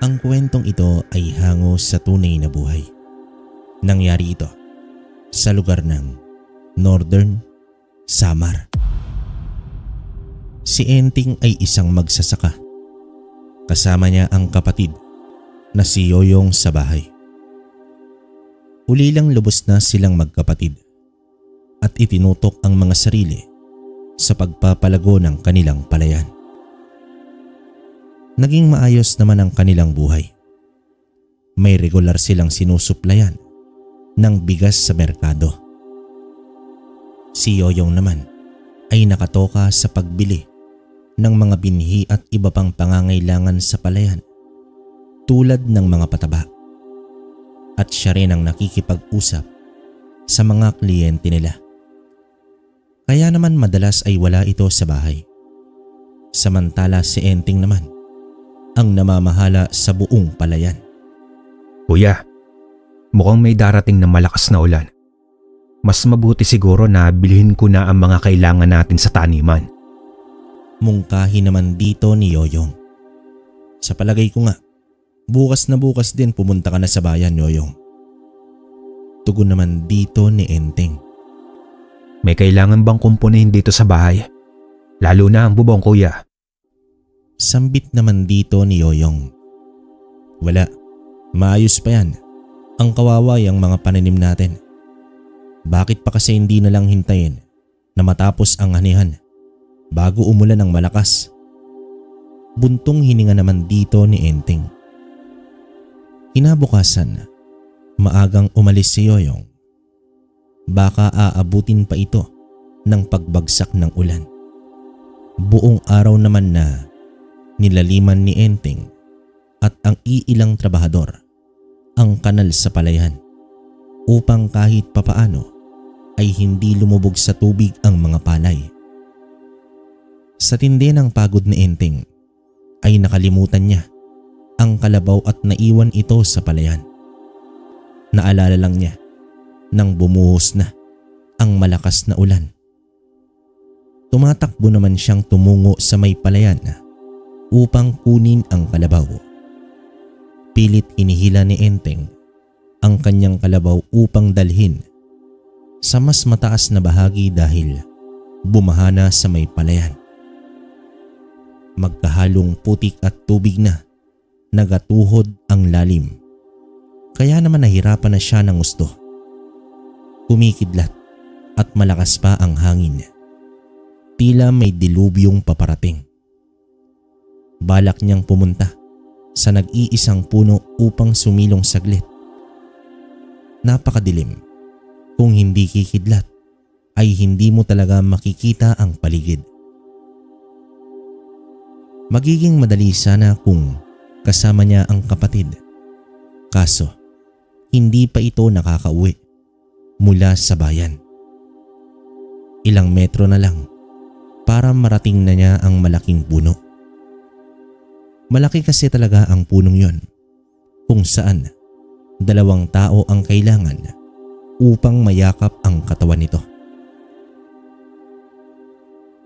Ang kwentong ito ay hango sa tunay na buhay. Nangyari ito sa lugar ng Northern Samar. Si Enting ay isang magsasaka. Kasama niya ang kapatid na si Yoyong sa bahay. Ulilang lubos na silang magkapatid at itinutok ang mga sarili sa pagpapalago ng kanilang palayan. Naging maayos naman ang kanilang buhay. May regular silang sinusuplayan ng bigas sa merkado. Si Yoyong naman ay nakatoka sa pagbili ng mga binhi at iba pang pangangailangan sa palayan tulad ng mga pataba. At siya rin ang nakikipag-usap sa mga kliyente nila. Kaya naman madalas ay wala ito sa bahay. Samantala si Enting naman ang namamahala sa buong palayan. Kuya, mukhang may darating na malakas na ulan. Mas mabuti siguro na bilhin ko na ang mga kailangan natin sa taniman. Mungkahi naman dito ni Yoyong. Sa palagay ko nga, bukas na bukas din pumunta ka na sa bayan, Yoyong. Tugon naman dito ni Enting. May kailangan bang kumpunin dito sa bahay? Lalo na ang bubong, kuya. Sambit naman dito ni Yoyong. Wala, maayos pa yan. Ang kawaway ang mga pananim natin. Bakit pa kasi hindi na lang hintayin na matapos ang anihan bago umulan ng malakas? Buntong hininga naman dito ni Enting. Kinabukasan, maagang umalis si Yoyong. Baka aabutin pa ito ng pagbagsak ng ulan. Buong araw naman na nilaliman ni Enting at ang iilang trabahador ang kanal sa palayan upang kahit papaano ay hindi lumubog sa tubig ang mga palay. Sa tindi ng pagod ni Enting ay nakalimutan niya ang kalabaw at naiwan ito sa palayan. Naalala lang niya nang bumuhos na ang malakas na ulan. Tumatakbo naman siyang tumungo sa may palayan upang kunin ang kalabaw. Pilit inihila ni Enting ang kanyang kalabaw upang dalhin sa mas mataas na bahagi dahil bumahana sa may palayan. Magkahalong putik at tubig na nagatuhod ang lalim. Kaya naman nahirapan na siya ng gusto. Kumikidlat at malakas pa ang hangin. Tila may dilubyong paparating. Balak niyang pumunta sa nag-iisang puno upang sumilong saglit. Napakadilim. Kung hindi kikidlat ay hindi mo talaga makikita ang paligid. Magiging madali sana kung kasama niya ang kapatid. Kaso, hindi pa ito nakakauwi mula sa bayan. Ilang metro na lang para marating na niya ang malaking puno. Malaki kasi talaga ang punong yon, kung saan 2 tao ang kailangan upang mayakap ang katawan nito.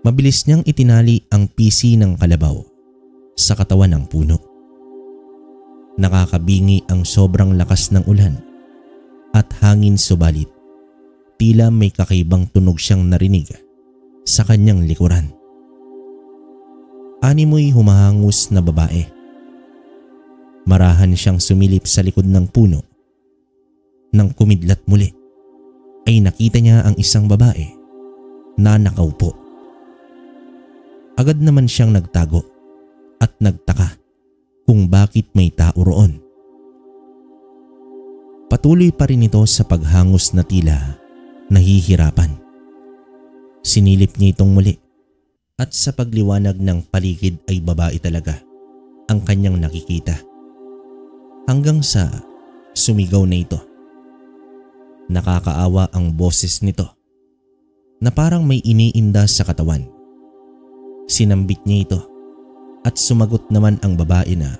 Mabilis niyang itinali ang pisi ng kalabaw sa katawan ng puno. Nakakabingi ang sobrang lakas ng ulan at hangin, subalit tila may kakaibang tunog siyang narinig sa kanyang likuran. Animoy humahangos na babae. Marahan siyang sumilip sa likod ng puno. Nang kumidlat muli ay nakita niya ang isang babae na nakaupo. Agad naman siyang nagtago at nagtaka kung bakit may tao roon. Patuloy pa rin ito sa paghangos na tila nahihirapan. Sinilip niya itong muli at sa pagliwanag ng paligid ay babae talaga ang kanyang nakikita. Hanggang sa sumigaw na ito. Nakakaawa ang boses nito na parang may iniinda sa katawan. Sinambit niya ito at sumagot naman ang babae na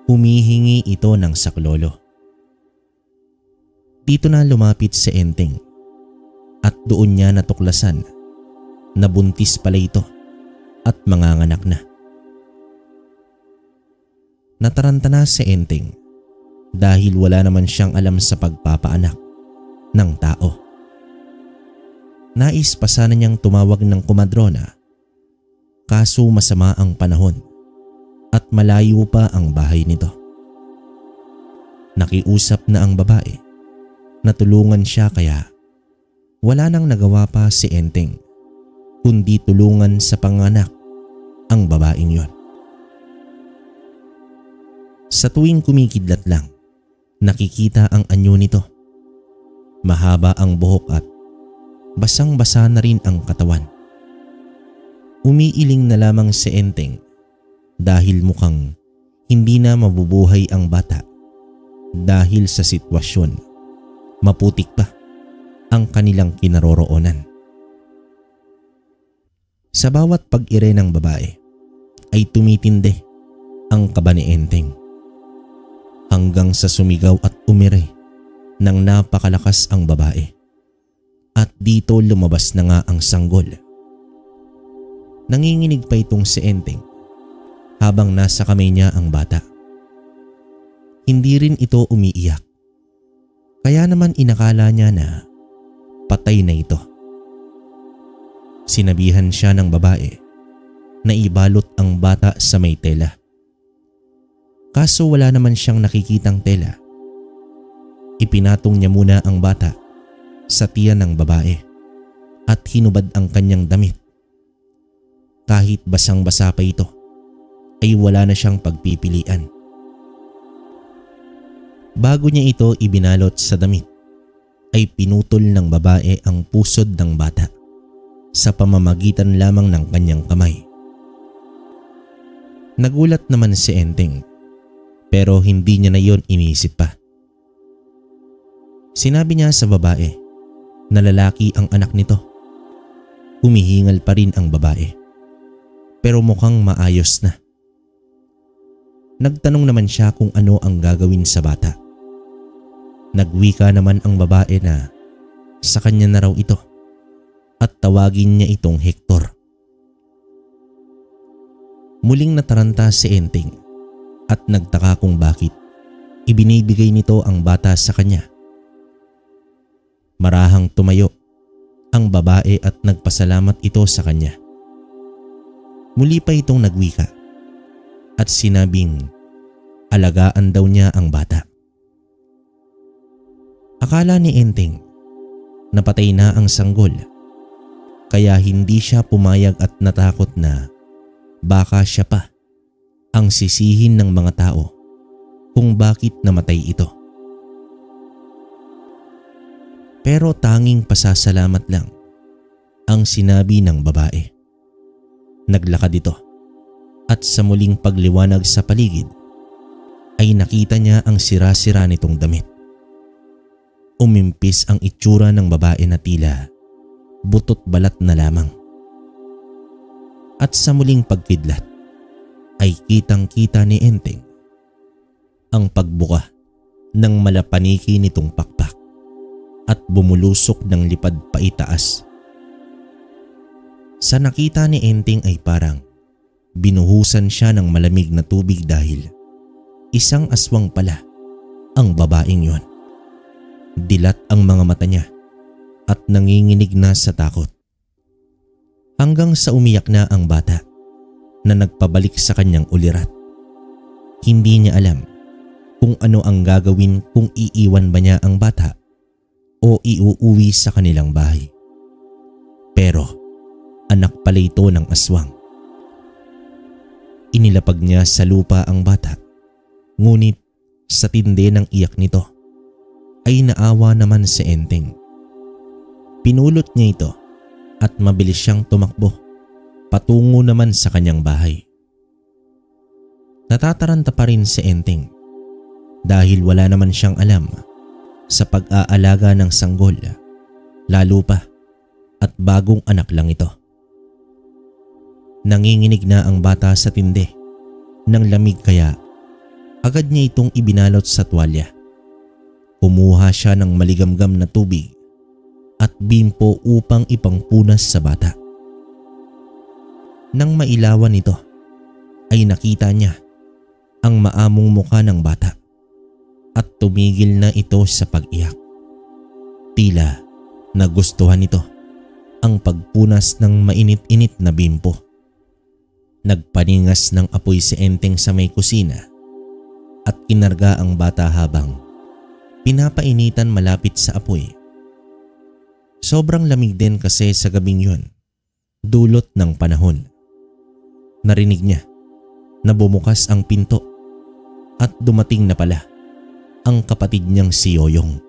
humihingi ito ng saklolo. Dito na lumapit si Enting at doon niya natuklasan na buntis pala ito at manganganak na. Nataranta na si Enteng dahil wala naman siyang alam sa pagpapaanak ng tao. Nais pa sana niyang tumawag ng kumadrona, kaso masama ang panahon at malayo pa ang bahay nito. Nakiusap na ang babae na tulungan siya, kaya wala nang nagawa pa si Enteng kundi tulungan sa panganak ang babaeng yon. Sa tuwing kumikidlat lang, nakikita ang anyo nito. Mahaba ang buhok at basang-basa na rin ang katawan. Umiiling na lamang si Enteng dahil mukhang hindi na mabubuhay ang bata dahil sa sitwasyon. Maputik pa ang kanilang kinaroroonan. Sa bawat pag-ire ng babae ay tumitindi ang kaba ni Enteng, hanggang sa sumigaw at umire ng napakalakas ang babae. At dito lumabas na nga ang sanggol. Nanginginig pa itong si Enteng habang nasa kamay niya ang bata. Hindi rin ito umiiyak, kaya naman inakala niya na patay na ito. Sinabihan siya ng babae na ibalot ang bata sa may tela. Kaso wala naman siyang nakikitang tela. Ipinatong niya muna ang bata sa tiyan ng babae at hinubad ang kanyang damit. Kahit basang-basa pa ito, ay wala na siyang pagpipilian. Bago niya ito ibinalot sa damit, ay pinutol ng babae ang pusod ng bata sa pamamagitan lamang ng kanyang kamay. Nagulat naman si Enteng, pero hindi niya na yon inisip pa. Sinabi niya sa babae na lalaki ang anak nito. Humihingal pa rin ang babae, pero mukhang maayos na. Nagtanong naman siya kung ano ang gagawin sa bata. Nagwika naman ang babae na sa kanya na raw ito at tawagin niya itong Hector. Muling nataranta si Enteng at nagtaka kung bakit ibinibigay nito ang bata sa kanya. Marahang tumayo ang babae at nagpasalamat ito sa kanya. Muli pa itong nagwika at sinabing alagaan daw niya ang bata. Akala ni Enteng napatay na ang sanggol, kaya hindi siya pumayag at natakot na baka siya pa ang sisihin ng mga tao kung bakit namatay ito. Pero tanging pasasalamat lang ang sinabi ng babae. Naglakad ito at sa muling pagliwanag sa paligid ay nakita niya ang sira-sira nitong damit. Umimpis ang itsura ng babae na tila butot balat na lamang. At sa muling pagkidlat ay kitang-kita ni Enteng ang pagbuka ng malapaniki nitong pakpak at bumulusok ng lipad paitaas. Sa nakita ni Enteng ay parang binuhusan siya ng malamig na tubig dahil isang aswang pala ang babaeng yon. Dilat ang mga mata niya at nanginginig na sa takot. Hanggang sa umiyak na ang bata na nagpabalik sa kanyang ulirat. Hindi niya alam kung ano ang gagawin, kung iiwan ba niya ang bata o iuuwi sa kanilang bahay. Pero anak pala ito ng aswang. Inilapag niya sa lupa ang bata, ngunit sa tindi ng iyak nito ay naawa naman si Enteng. Pinulot niya ito at mabilis siyang tumakbo patungo naman sa kanyang bahay. Natataranta pa rin si Enteng dahil wala naman siyang alam sa pag-aalaga ng sanggol, lalo pa at bagong anak lang ito. Nanginginig na ang bata sa tindi ng lamig, kaya agad niya itong ibinalot sa tuwalya. Kumuha siya ng maligamgam na tubig at bimpo upang ipangpunas sa bata. Nang mailawan ito ay nakita niya ang maamong mukha ng bata at tumigil na ito sa pag-iyak. Tila nagustuhan nito ang pagpunas ng mainit-init na bimpo. Nagpaningas ng apoy si Enteng sa may kusina at kinarga ang bata habang pinapainitan malapit sa apoy. Sobrang lamig din kasi sa gabing yun, dulot ng panahon. Narinig niya na bumukas ang pinto at dumating na pala ang kapatid niyang si Yoyong.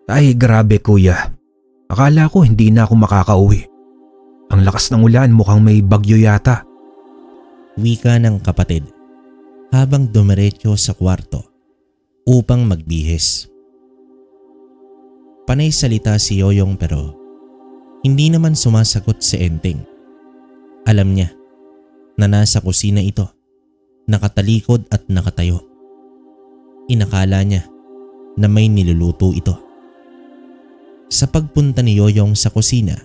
Ay grabe kuya, akala ko hindi na ako makakauwi. Ang lakas ng ulan, mukhang may bagyo yata. Wika ng kapatid habang dumiretso sa kwarto upang magbihis. Panay salita si Yoyong pero hindi naman sumasagot si Enteng. Alam niya na nasa kusina ito, nakatalikod at nakatayo. Inakala niya na may niluluto ito. Sa pagpunta ni Yoyong sa kusina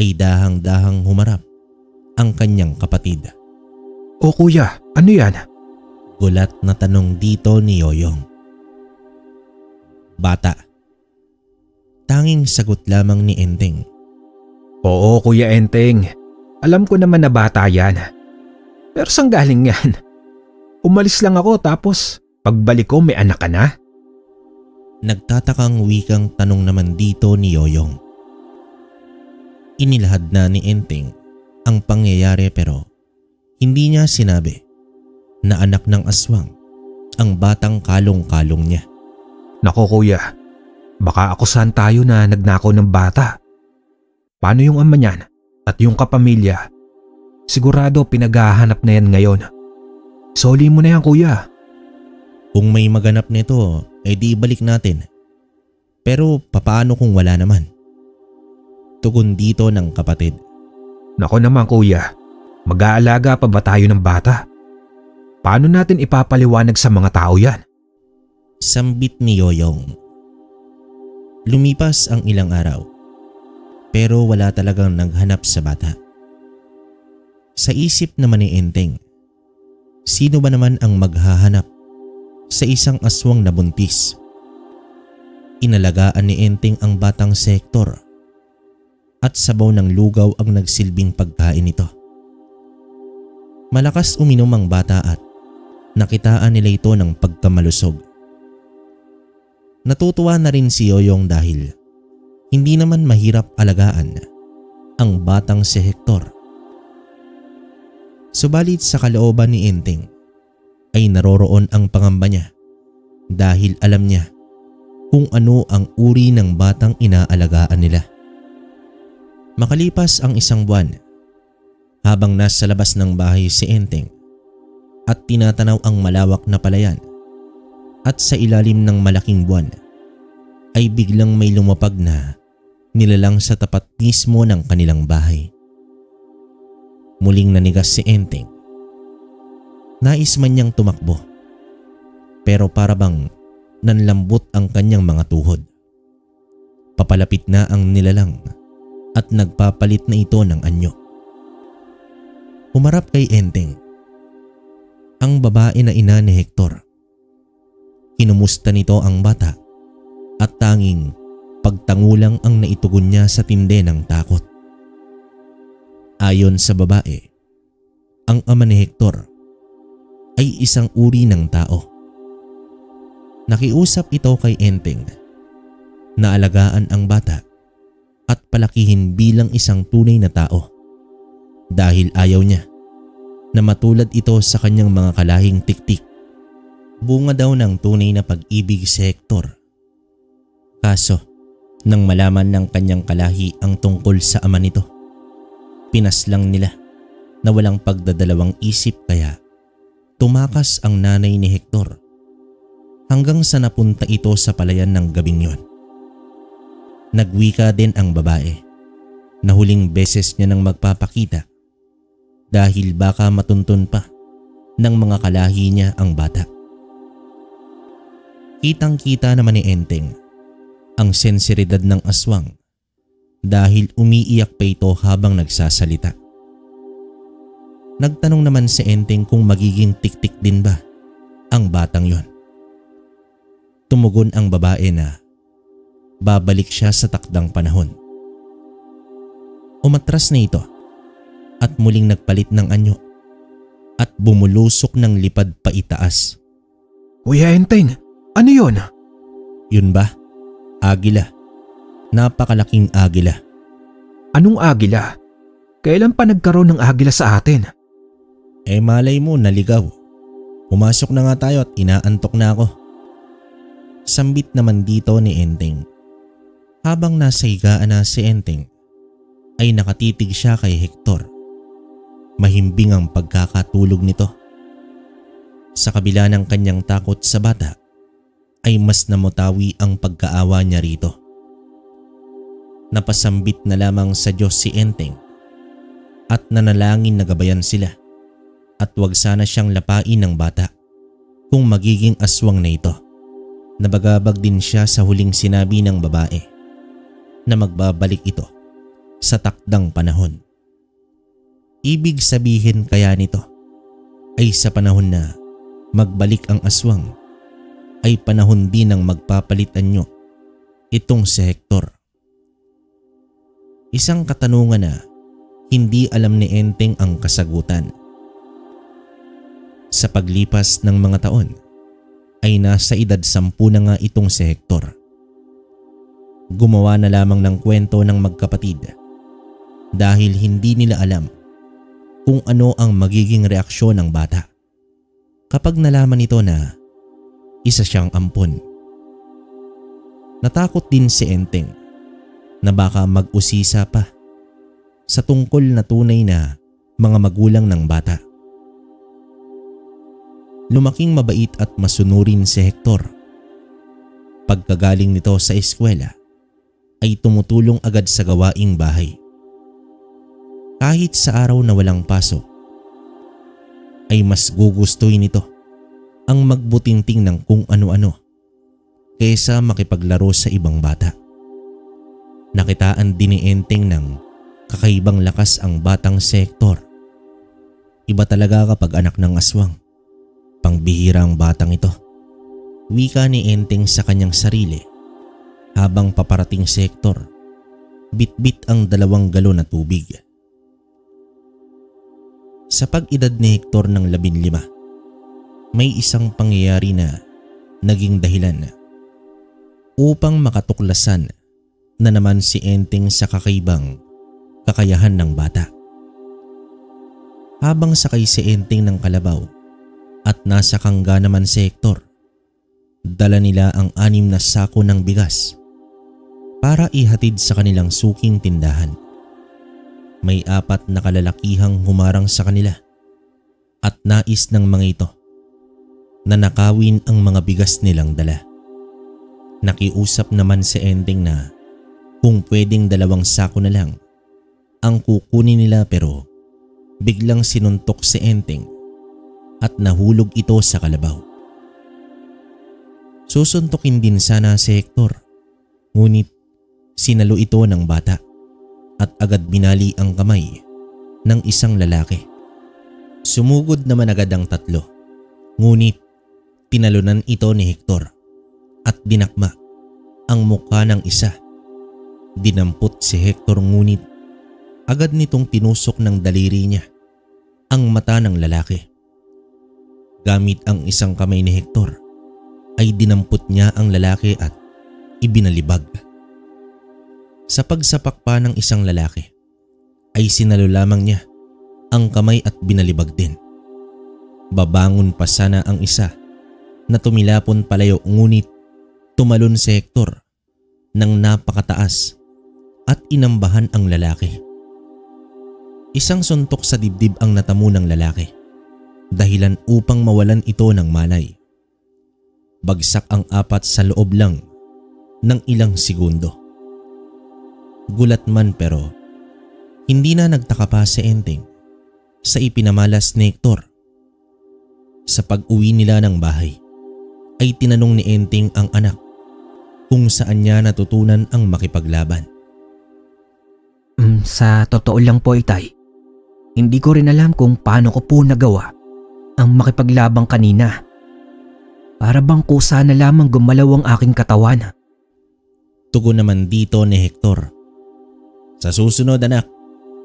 ay dahang-dahang humarap ang kanyang kapatid. O kuya, ano yan? Gulat na tanong dito ni Yoyong. Bata. Tanging sagot lamang ni Enteng. Oo kuya Enteng, alam ko naman na bata yan. Pero saan galing yan? Umalis lang ako tapos pagbalik ko may anak ka na? Nagtatakang wikang tanong naman dito ni Yoyong. Inilahad na ni Enteng ang pangyayari pero hindi niya sinabi na anak ng aswang ang batang kalong-kalong niya. Nako kuya, baka akusahan tayo na nagnakaw ng bata. Paano yung ama niyan at yung kapamilya? Sigurado pinaghahanap na yan ngayon. Soli mo na yan kuya. Kung may maganap nito, ay di ibalik natin. Pero papaano kung wala naman? Tugon dito ng kapatid. Nako naman kuya, mag-aalaga pa ba tayo ng bata? Paano natin ipapaliwanag sa mga tao yan? Sambit ni Yoyong. Lumipas ang ilang araw, pero wala talagang naghanap sa bata. Sa isip naman ni Enteng, sino ba naman ang maghahanap sa isang aswang na buntis? Inalagaan ni Enteng ang batang si Hector at sabaw ng lugaw ang nagsilbing pagkain nito. Malakas uminom ang bata at nakitaan nila ito ng pagkamalusog. Natutuwa na rin si Yoyong dahil hindi naman mahirap alagaan ang batang si Hector. Subalit sa kalooban ni Enteng ay naroroon ang pangamba niya dahil alam niya kung ano ang uri ng batang inaalagaan nila. Makalipas ang isang buwan, habang nasa labas ng bahay si Enteng at tinatanaw ang malawak na palayan at sa ilalim ng malaking buwan, ay biglang may lumapag na nilalang sa tapat mismo ng kanilang bahay. Muling nanigas si Enteng. Nais man niyang tumakbo, pero para bang nanlambot ang kanyang mga tuhod. Papalapit na ang nilalang at nagpapalit na ito ng anyo. Humarap kay Enteng ang babae na ina ni Hector. Kinumusta nito ang bata at tanging pagtangulang ang naitugon niya sa tindi ng takot. Ayon sa babae, ang ama ni Hector ay isang uri ng tao. Nakiusap ito kay Enteng na alagaan ang bata at palakihin bilang isang tunay na tao dahil ayaw niya na matulad ito sa kanyang mga kalahing tiktik. Bunga daw ng tunay na pag-ibig si Hector. Kaso, nang malaman ng kanyang kalahi ang tungkol sa ama nito, pinaslang nila na walang pagdadalawang isip kaya tumakas ang nanay ni Hector hanggang sa napunta ito sa palayan ng gabing yon. Nagwika din ang babae na huling beses niya nang magpapakita dahil baka matuntun pa ng mga kalahi niya ang bata. Kitang-kita naman ni Enteng ang sensiridad ng aswang dahil umiiyak pa ito habang nagsasalita. Nagtanong naman si Enteng kung magiging tiktik din ba ang batang yon. Tumugon ang babae na babalik siya sa takdang panahon. Umatras na ito at muling nagpalit ng anyo at bumulusok ng lipad pa itaas. Kuya Enteng, ano yun? Yun ba? Agila. Napakalaking agila. Anong agila? Kailan pa nagkaroon ng agila sa atin? Malay mo naligaw. Pumasok na nga tayo at inaantok na ako. Sambit naman dito ni Enteng. Habang nasa higaan na si Enteng, ay nakatitig siya kay Hector. Mahimbing ang pagkakatulog nito. Sa kabila ng kanyang takot sa bata, ay mas namutawi ang pagkaawa niya rito. Napasambit na lamang sa Diyos si Enteng at nanalangin na gabayan sila at wag sana siyang lapain ng bata kung magiging aswang na ito. Nabagabag din siya sa huling sinabi ng babae na magbabalik ito sa takdang panahon. Ibig sabihin kaya nito ay sa panahon na magbalik ang aswang ay panahon din ng magpapalitan nyo itong si Hector. Isang katanungan na hindi alam ni Enteng ang kasagutan. Sa paglipas ng mga taon ay nasa edad 10 na nga itong si Hector. Gumawa na lamang ng kwento ng magkapatid dahil hindi nila alam kung ano ang magiging reaksyon ng bata kapag nalaman nito na isa siyang ampon. Natakot din si Enteng na baka mag-usisa pa sa tungkol na tunay na mga magulang ng bata. Lumaking mabait at masunurin si Hector. Pagkagaling nito sa eskwela ay tumutulong agad sa gawaing bahay. Kahit sa araw na walang pasok ay mas gugustuhin nito ang magbutingting ng kung ano-ano kaysa makipaglaro sa ibang bata. Nakitaan din ni Enteng ng kakaibang lakas ang batang si Hector. Iba talaga kapag anak ng aswang. Pangbihira ang batang ito. Wika ni Enteng sa kanyang sarili habang paparating si Hector. Bit-bit ang 2 galon na tubig. Sa pag-edad ni Hector ng 15, may isang pangyayari na naging dahilan upang makatuklasan na naman si Enteng sa kakaibang kakayahan ng bata. Habang sakay si Enteng ng kalabaw at nasa kangga naman si Hector, dala nila ang 6 na sako ng bigas para ihatid sa kanilang suking tindahan. May 4 na kalalakihang humarang sa kanila at nais ng mga ito na nakawin ang mga bigas nilang dala. Nakiusap naman si Enteng na kung pwedeng 2 sako na lang ang kukunin nila, pero biglang sinuntok si Enteng at nahulog ito sa kalabaw. Susuntukin din sana si Hector, ngunit sinalo ito ng bata at agad binali ang kamay ng isang lalaki. Sumugod naman agad ang 3, ngunit tinalunan ito ni Hector at dinakma ang mukha ng isa. Dinampot si Hector, ngunit agad nitong tinusok ng daliri niya ang mata ng lalaki. Gamit ang isang kamay ni Hector ay dinampot niya ang lalaki at ibinalibag. Sa pagsapak pa ng isang lalaki ay sinalo lamang niya ang kamay at binalibag din. Babangon pa sana ang isa na tumilapon palayo, ngunit tumalon si Hector ng napakataas at inambahan ang lalaki. Isang suntok sa dibdib ang natamo ng lalaki, dahilan upang mawalan ito ng malay. Bagsak ang 4 sa loob lang ng ilang segundo. Gulat man, pero hindi na nagtaka pa si Enteng sa ipinamalas ni Hector. Sa pag-uwi nila ng bahay ay tinanong ni Enteng ang anak kung saan niya natutunan ang makipaglaban. Sa totoo lang po, Itay, Hindi ko rin alam kung paano ko po nagawa ang makipaglabang kanina. Para bang kusa na lamang gumalaw ang aking katawan. Tugon naman dito ni Hector. Sa susunod anak,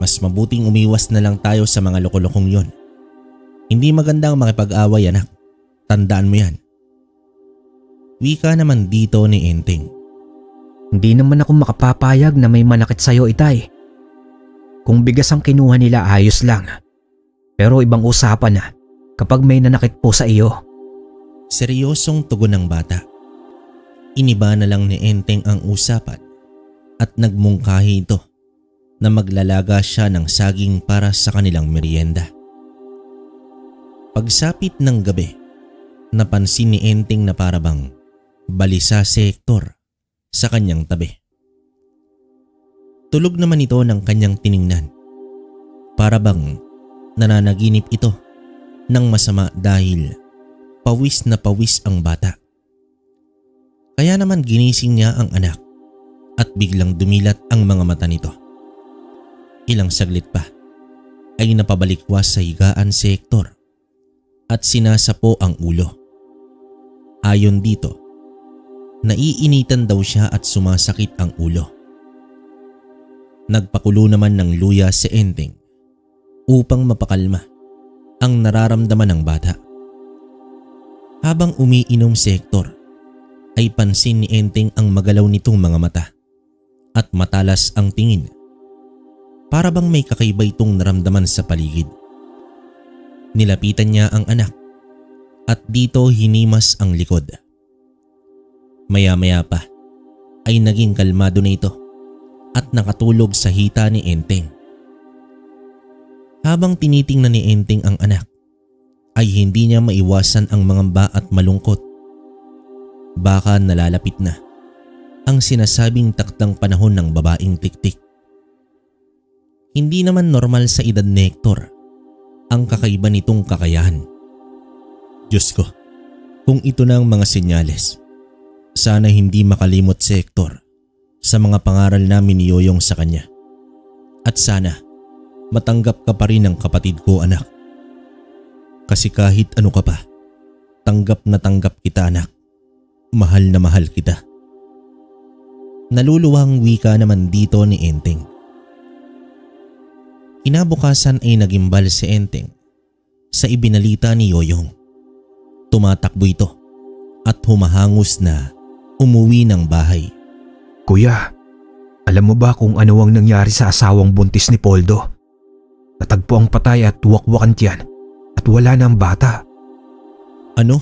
mas mabuting umiwas na lang tayo sa mga loko-lokong yon. Hindi magandang makipag-away anak. Tandaan mo yan. Wika naman dito ni Enteng. Hindi naman ako makapapayag na may manakit sa'yo, Itay. Kung bigas ang kinuha nila ayos lang. Pero ibang usapan na kapag may nanakit po sa iyo. Seryosong tugon ng bata. Iniba na lang ni Enteng ang usapan at nagmungkahi ito na maglalaga siya ng saging para sa kanilang merienda. Pagsapit ng gabi, napansin ni Enteng na parabang balisa si Hector sa kanyang tabi. Tulog naman ito ng kanyang tiningnan. Parabang nananaginip ito ng masama dahil pawis na pawis ang bata. Kaya naman ginising niya ang anak at biglang dumilat ang mga mata nito. Ilang saglit pa ay napabalikwas sa higaan si Hector at sinasapo ang ulo. Ayon dito, naiinitan daw siya at sumasakit ang ulo. Nagpakulo naman ng luya si Enteng upang mapakalma ang nararamdaman ng bata. Habang umiinom si Hector, ay pansin ni Enteng ang magalaw nitong mga mata at matalas ang tingin. Para bang may kakaiba itong naramdaman sa paligid. Nilapitan niya ang anak at dito hinimas ang likod. Maya-maya pa ay naging kalmado na ito at nakatulog sa hita ni Enteng. Habang tinitingnan ni Enteng ang anak, ay hindi niya maiwasan ang mangamba at malungkot. Baka nalalapit na ang sinasabing taktang panahon ng babaeng tiktik. Hindi naman normal sa edad ni Hector ang kakaiba nitong kakayahan. Diyos ko, kung ito na ang mga senyales, sana hindi makalimot si Hector sa mga pangaral namin ni Yoyong sa kanya. At sana matanggap ka pa rin ng kapatid ko anak. Kasi kahit ano ka pa, tanggap na tanggap kita anak. Mahal na mahal kita. Naluluwang wika naman dito ni Enteng. Kinabukasan ay nagimbal si Enteng sa ibinalita ni Yoyong. Tumatakbo ito at humahangos na umuwi ng bahay. Kuya, alam mo ba kung ano ang nangyari sa asawang buntis ni Poldo? Natagpo ang patay at wakwak tiyan at wala na ang bata. Ano?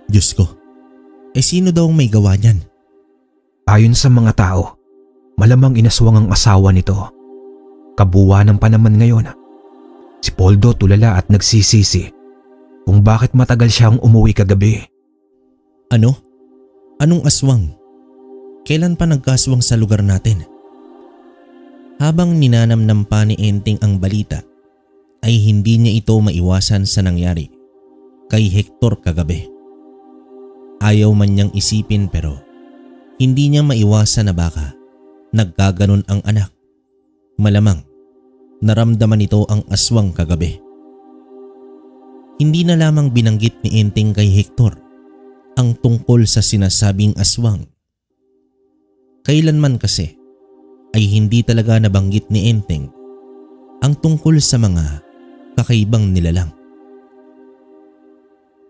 Diyos ko, sino daw ang may gawa niyan? Ayon sa mga tao, malamang inaswang ang asawa nito. Kabuuan pa naman ngayon. Si Poldo tulala at nagsisisi kung bakit matagal siyang umuwi kagabi. Ano? Anong aswang? Kailan pa nagkaswang sa lugar natin? Habang ninanamnam pa ni Enteng ang balita, ay hindi niya ito maiwasan sa nangyari kay Hector kagabi. Ayaw man niyang isipin pero hindi niya maiwasan na baka nagkaganon ang anak. Malamang naramdaman nito ang aswang kagabi. Hindi na lamang binanggit ni Enteng kay Hector ang tungkol sa sinasabing aswang. Kailanman kasi ay hindi talaga nabanggit ni Enteng ang tungkol sa mga kakaibang nilalang.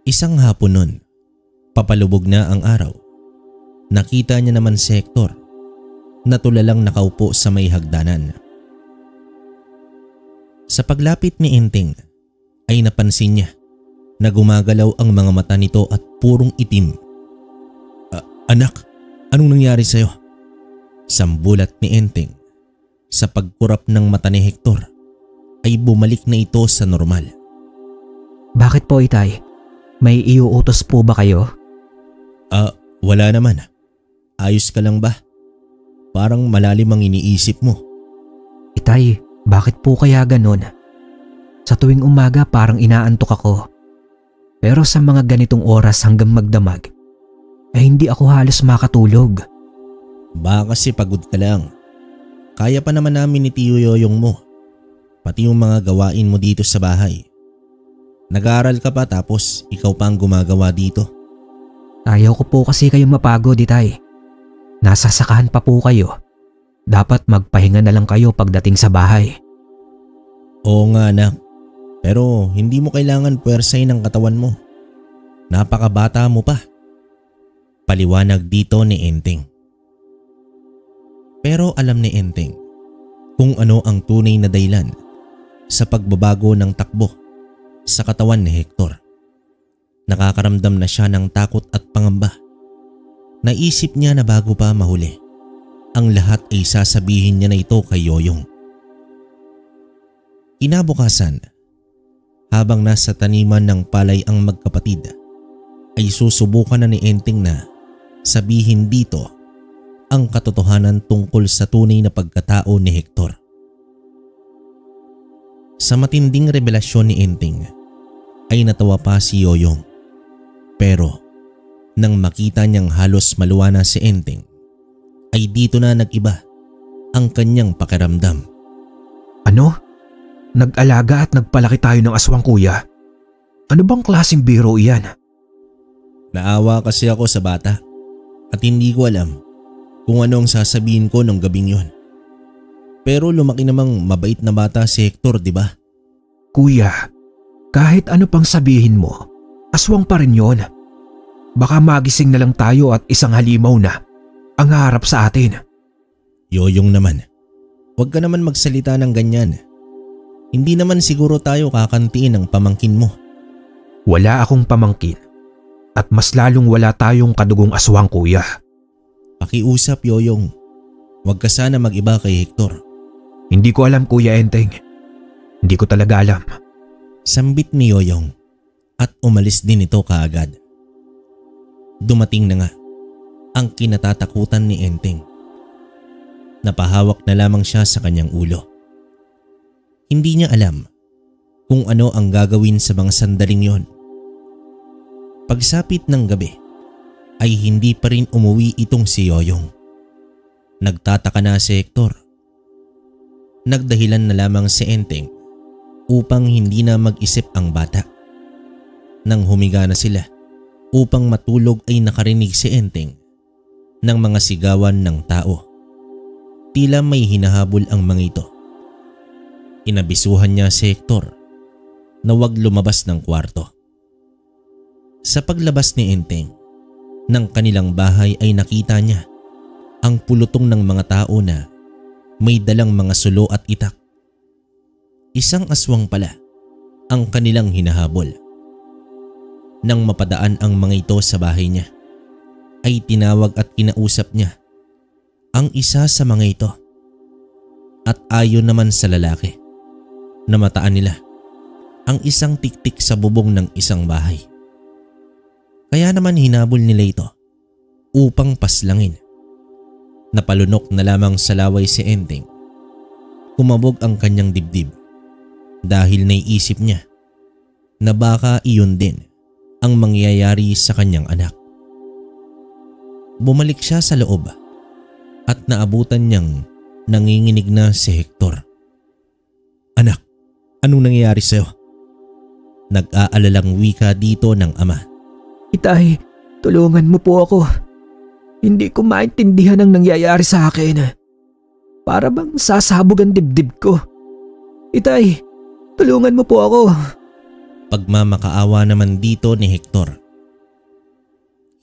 Isang hapon nun, papalubog na ang araw, nakita niya naman si Hector na tulalang nakaupo sa may hagdanan. Sa paglapit ni Enteng ay napansin niya na gumagalaw ang mga mata nito at purong itim. Anak, anong nangyari sa'yo? Sambulat ni Enteng. Sa pagkurap ng mata ni Hector ay bumalik na ito sa normal. Bakit po, Itay? May iuutos po ba kayo? Wala naman. Ayos ka lang ba? Parang malalim ang iniisip mo. Itay, bakit po kaya ganon? Sa tuwing umaga parang inaantok ako. Pero sa mga ganitong oras hanggang magdamag, ay hindi ako halos makatulog. Baka kasi pagod ka lang. Kaya pa naman namin ni Tiyo Yoyong mo. Pati yung mga gawain mo dito sa bahay. Nag-aaral ka pa tapos ikaw pa ang gumagawa dito. Ayaw ko po kasi kayong mapagod, Itay. Nasa sakahan pa po kayo. Dapat magpahinga na lang kayo pagdating sa bahay. Oo nga anak, pero hindi mo kailangan puwersahin ang katawan mo. Napakabata mo pa. Paliwanag dito ni Enteng. Pero alam ni Enteng kung ano ang tunay na dahilan sa pagbabago ng takbo sa katawan ni Hector. Nakakaramdam na siya ng takot at pangamba. Naisip niya na bago pa mahuli, ang lahat ay sasabihin niya na ito kay Yoyong. Kinabukasan, habang nasa taniman ng palay ang magkapatid, ay susubukan na ni Enteng na sabihin dito ang katotohanan tungkol sa tunay na pagkatao ni Hector. Sa matinding revelasyon ni Enteng ay natawa pa si Yoyong. Pero nang makita niyang halos maluwa na si Enteng, ay dito na nag-iba ang kanyang pakiramdam. Ano? Nag-alaga at nagpalaki tayo ng aswang, kuya? Ano bang klaseng biro iyan? Naawa kasi ako sa bata at hindi ko alam kung ano ang sasabihin ko nung gabing yon. Pero lumaki namang mabait na bata si Hector, di ba? Kuya, kahit ano pang sabihin mo, aswang pa rin yon. Baka magising na lang tayo at isang halimaw na ang harap sa atin. Yoyong naman, huwag ka naman magsalita ng ganyan. Hindi naman siguro tayo kakantiin ng pamangkin mo. Wala akong pamangkin at mas lalong wala tayong kadugong aswang, kuya. Pakiusap, Yoyong. Huwag ka sana mag-iba kay Hector. Hindi ko alam, Kuya Enteng. Hindi ko talaga alam. Sambit ni Yoyong at umalis din ito kaagad. Dumating na nga ang kinatatakutan ni Enteng. Napahawak na lamang siya sa kanyang ulo. Hindi niya alam kung ano ang gagawin sa mga sandaling yon. Pagsapit ng gabi ay hindi pa rin umuwi itong si Yoyong. Nagtataka na si Hector. Nagdahilan na lamang si Enteng upang hindi na mag-isip ang bata. Nang humiga na sila upang matulog ay nakarinig si Enteng ng mga sigawan ng tao. Tila may hinahabol ang mga ito. Inabisuhan niya si Hector na huwag lumabas ng kwarto. Sa paglabas ni Enteng ng kanilang bahay ay nakita niya ang pulutong ng mga tao na may dalang mga sulo at itak. Isang aswang pala ang kanilang hinahabol. Nang mapadaan ang mga ito sa bahay niya, ay tinawag at kinausap niya ang isa sa mga ito. At ayon naman sa lalaki, namataan nila ang isang tiktik sa bubong ng isang bahay. Kaya naman hinabol nila ito upang paslangin. Napalunok na lamang sa laway si Enteng. Kumabog ang kanyang dibdib dahil naiisip niya na baka iyon din ang mangyayari sa kanyang anak. Bumalik siya sa loob at naabutan niyang nanginginig na si Hector. Anak, anong nangyayari sa'yo? Nag-aalalang wika dito ng ama. Itay, tulungan mo po ako. Hindi ko maintindihan ang nangyayari sa akin. Para bang sasabog ang dibdib ko. Itay, tulungan mo po ako. Pagmamakaawa naman dito ni Hector.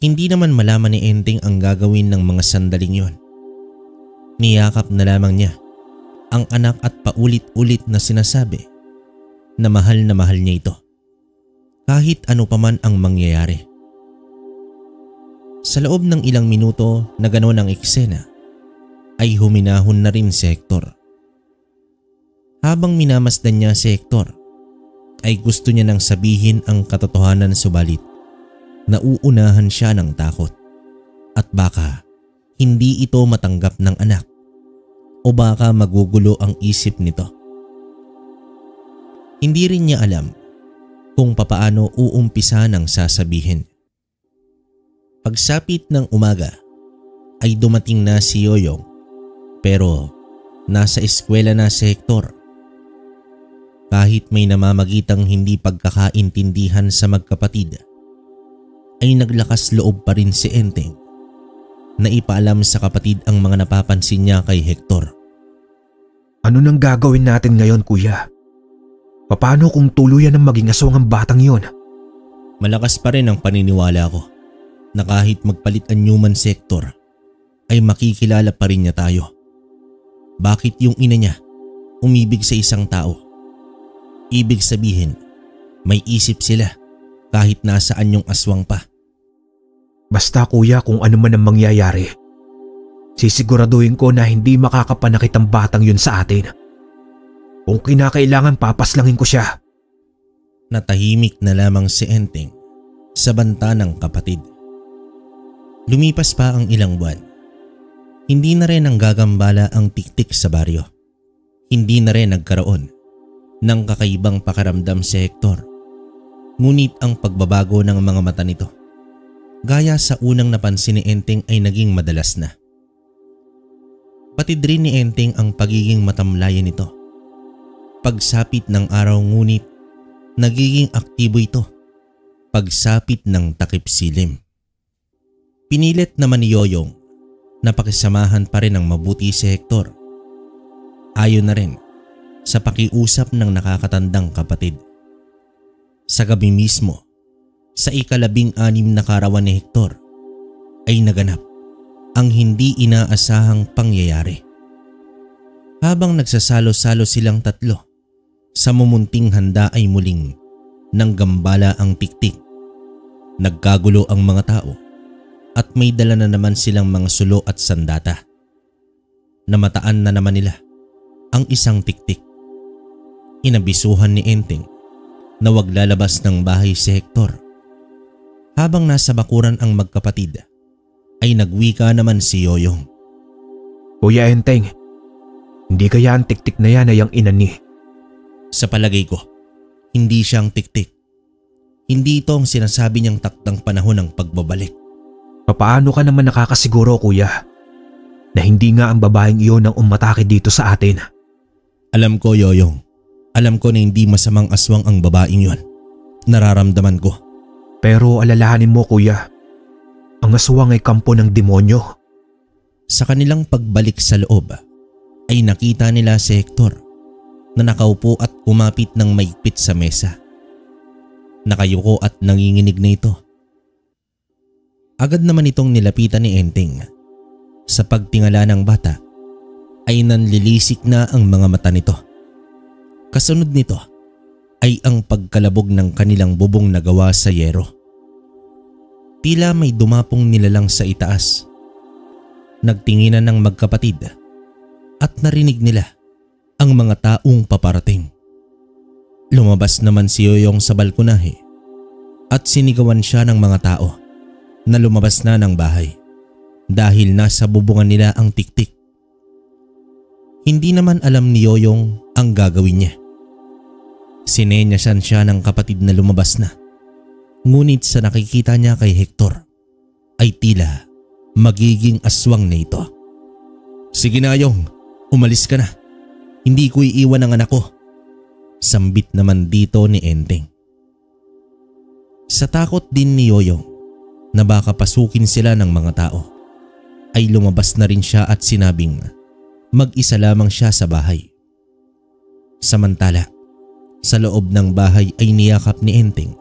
Hindi naman malaman ni Enteng ang gagawin ng mga sandaling yon. Niyakap na lamang niya ang anak at paulit-ulit na sinasabi na mahal niya ito. Kahit ano paman ang mangyayari. Sa loob ng ilang minuto na gano'n ang eksena, ay huminahon na rin si Hector. Habang minamasdan niya si Hector, ay gusto niya nang sabihin ang katotohanan, subalit nauunahan siya ng takot at baka hindi ito matanggap ng anak o baka magugulo ang isip nito. Hindi rin niya alam kung papaano uumpisa ng sasabihin. Pagsapit ng umaga ay dumating na si Yoyong pero nasa eskwela na si Hector. Kahit may namamagitang hindi pagkakaintindihan sa magkapatid, ay naglakas loob pa rin si Enteng na ipaalam sa kapatid ang mga napapansin niya kay Hector. Ano nang gagawin natin ngayon, kuya? Paano kung tuluyan ng maging aswang ang batang yon? Malakas pa rin ang paniniwala ko na kahit magpalit ang human sector ay makikilala pa rin niya tayo. Bakit yung ina niya umibig sa isang tao? Ibig sabihin, may isip sila kahit nasaan yung aswang pa. Basta kuya, kung ano man ang mangyayari, sisiguraduhin ko na hindi makakapanakit ang batang yun sa atin. Kung kinakailangan, papaslangin ko siya. Natahimik na lamang si Enteng sa banta ng kapatid. Lumipas pa ang ilang buwan. Hindi na rin ang gagambala ang tiktik sa baryo. Hindi na rin nagkaroon ng kakaibang pakaramdam si Hector. Ngunit ang pagbabago ng mga mata nito, gaya sa unang napansin ni Enteng, ay naging madalas na. Batid rin ni Enteng ang pagiging matamlayan nito. Pagsapit ng araw ngunit nagiging aktibo ito. Pagsapit ng takip silim. Pinilit naman ni Yoyong na pakisamahan pa rin ng mabuti si Hector. Ayon na rin sa pakiusap ng nakakatandang kapatid. Sa gabi mismo, sa ika-16 na karawan ni Hector, ay naganap ang hindi inaasahang pangyayari. Habang nagsasalo-salo silang tatlo, sa mumunting handa ay muling nanggambala ang tiktik. Nagkagulo ang mga tao at may dala na naman silang mga sulo at sandata. Namataan na naman nila ang isang tiktik. Inabisuhan ni Enteng na wag lalabas ng bahay si Hector. Habang nasa bakuran ang magkapatid, ay nagwika naman si Yoyong. Kuya Enteng, hindi kaya ang tiktik na yan ay ang ina ni? Sa palagay ko, hindi siyang tiktik. Hindi ito ang sinasabi niyang takdang panahon ng pagbabalik. Paano ka naman nakakasiguro, kuya, na hindi nga ang babaeng iyon ang umatake dito sa atin? Alam ko, Yoyong. Alam ko na hindi masamang aswang ang babaeng yon. Nararamdaman ko. Pero alalahanin mo, kuya, ang aswang ay kampo ng demonyo. Sa kanilang pagbalik sa loob, ay nakita nila si Hector na nakaupo at kumapit ng maigpit sa mesa. Nakayuko at nanginginig na ito. Agad naman itong nilapitan ni Enteng. Sa pagtingala ng bata, ay nanlilisik na ang mga mata nito. Kasunod nito ay ang pagkalabog ng kanilang bubong na gawa sa yero. Tila may dumapong nilalang sa itaas. Nagtinginan ng magkapatid at narinig nila ang mga taong paparating. Lumabas naman si Yoyong sa balkonahe at sinigawan siya ng mga tao na lumabas na ng bahay dahil nasa bubungan nila ang tiktik. Hindi naman alam ni Yoyong ang gagawin niya. Sinenyasan siya ng kapatid na lumabas na. Ngunit sa nakikita niya kay Hector ay tila magiging aswang na ito. Sige na, Yong, umalis ka na. Hindi ko iiwan ang anak ko. Sambit naman dito ni Enteng. Sa takot din ni Yoyong na baka pasukin sila ng mga tao, ay lumabas na rin siya at sinabing mag-isa lamang siya sa bahay. Samantala, sa loob ng bahay ay niyakap ni Enteng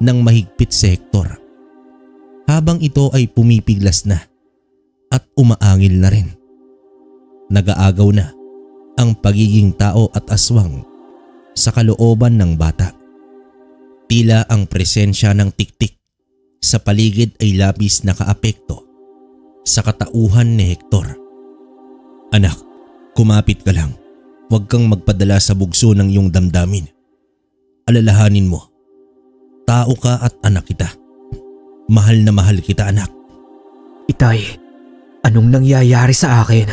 nang mahigpit si Hector. Habang ito ay pumipiglas na at umaangil na rin. Nag-aagaw na ang pagiging tao at aswang sa kalooban ng bata. Tila ang presensya ng tiktik sa paligid ay labis na kaapekto sa katauhan ni Hector. Anak, kumapit ka lang. Huwag kang magpadala sa bugso ng iyong damdamin. Alalahanin mo, tao ka at anak kita. Mahal na mahal kita, anak. Itay, anong nangyayari sa akin?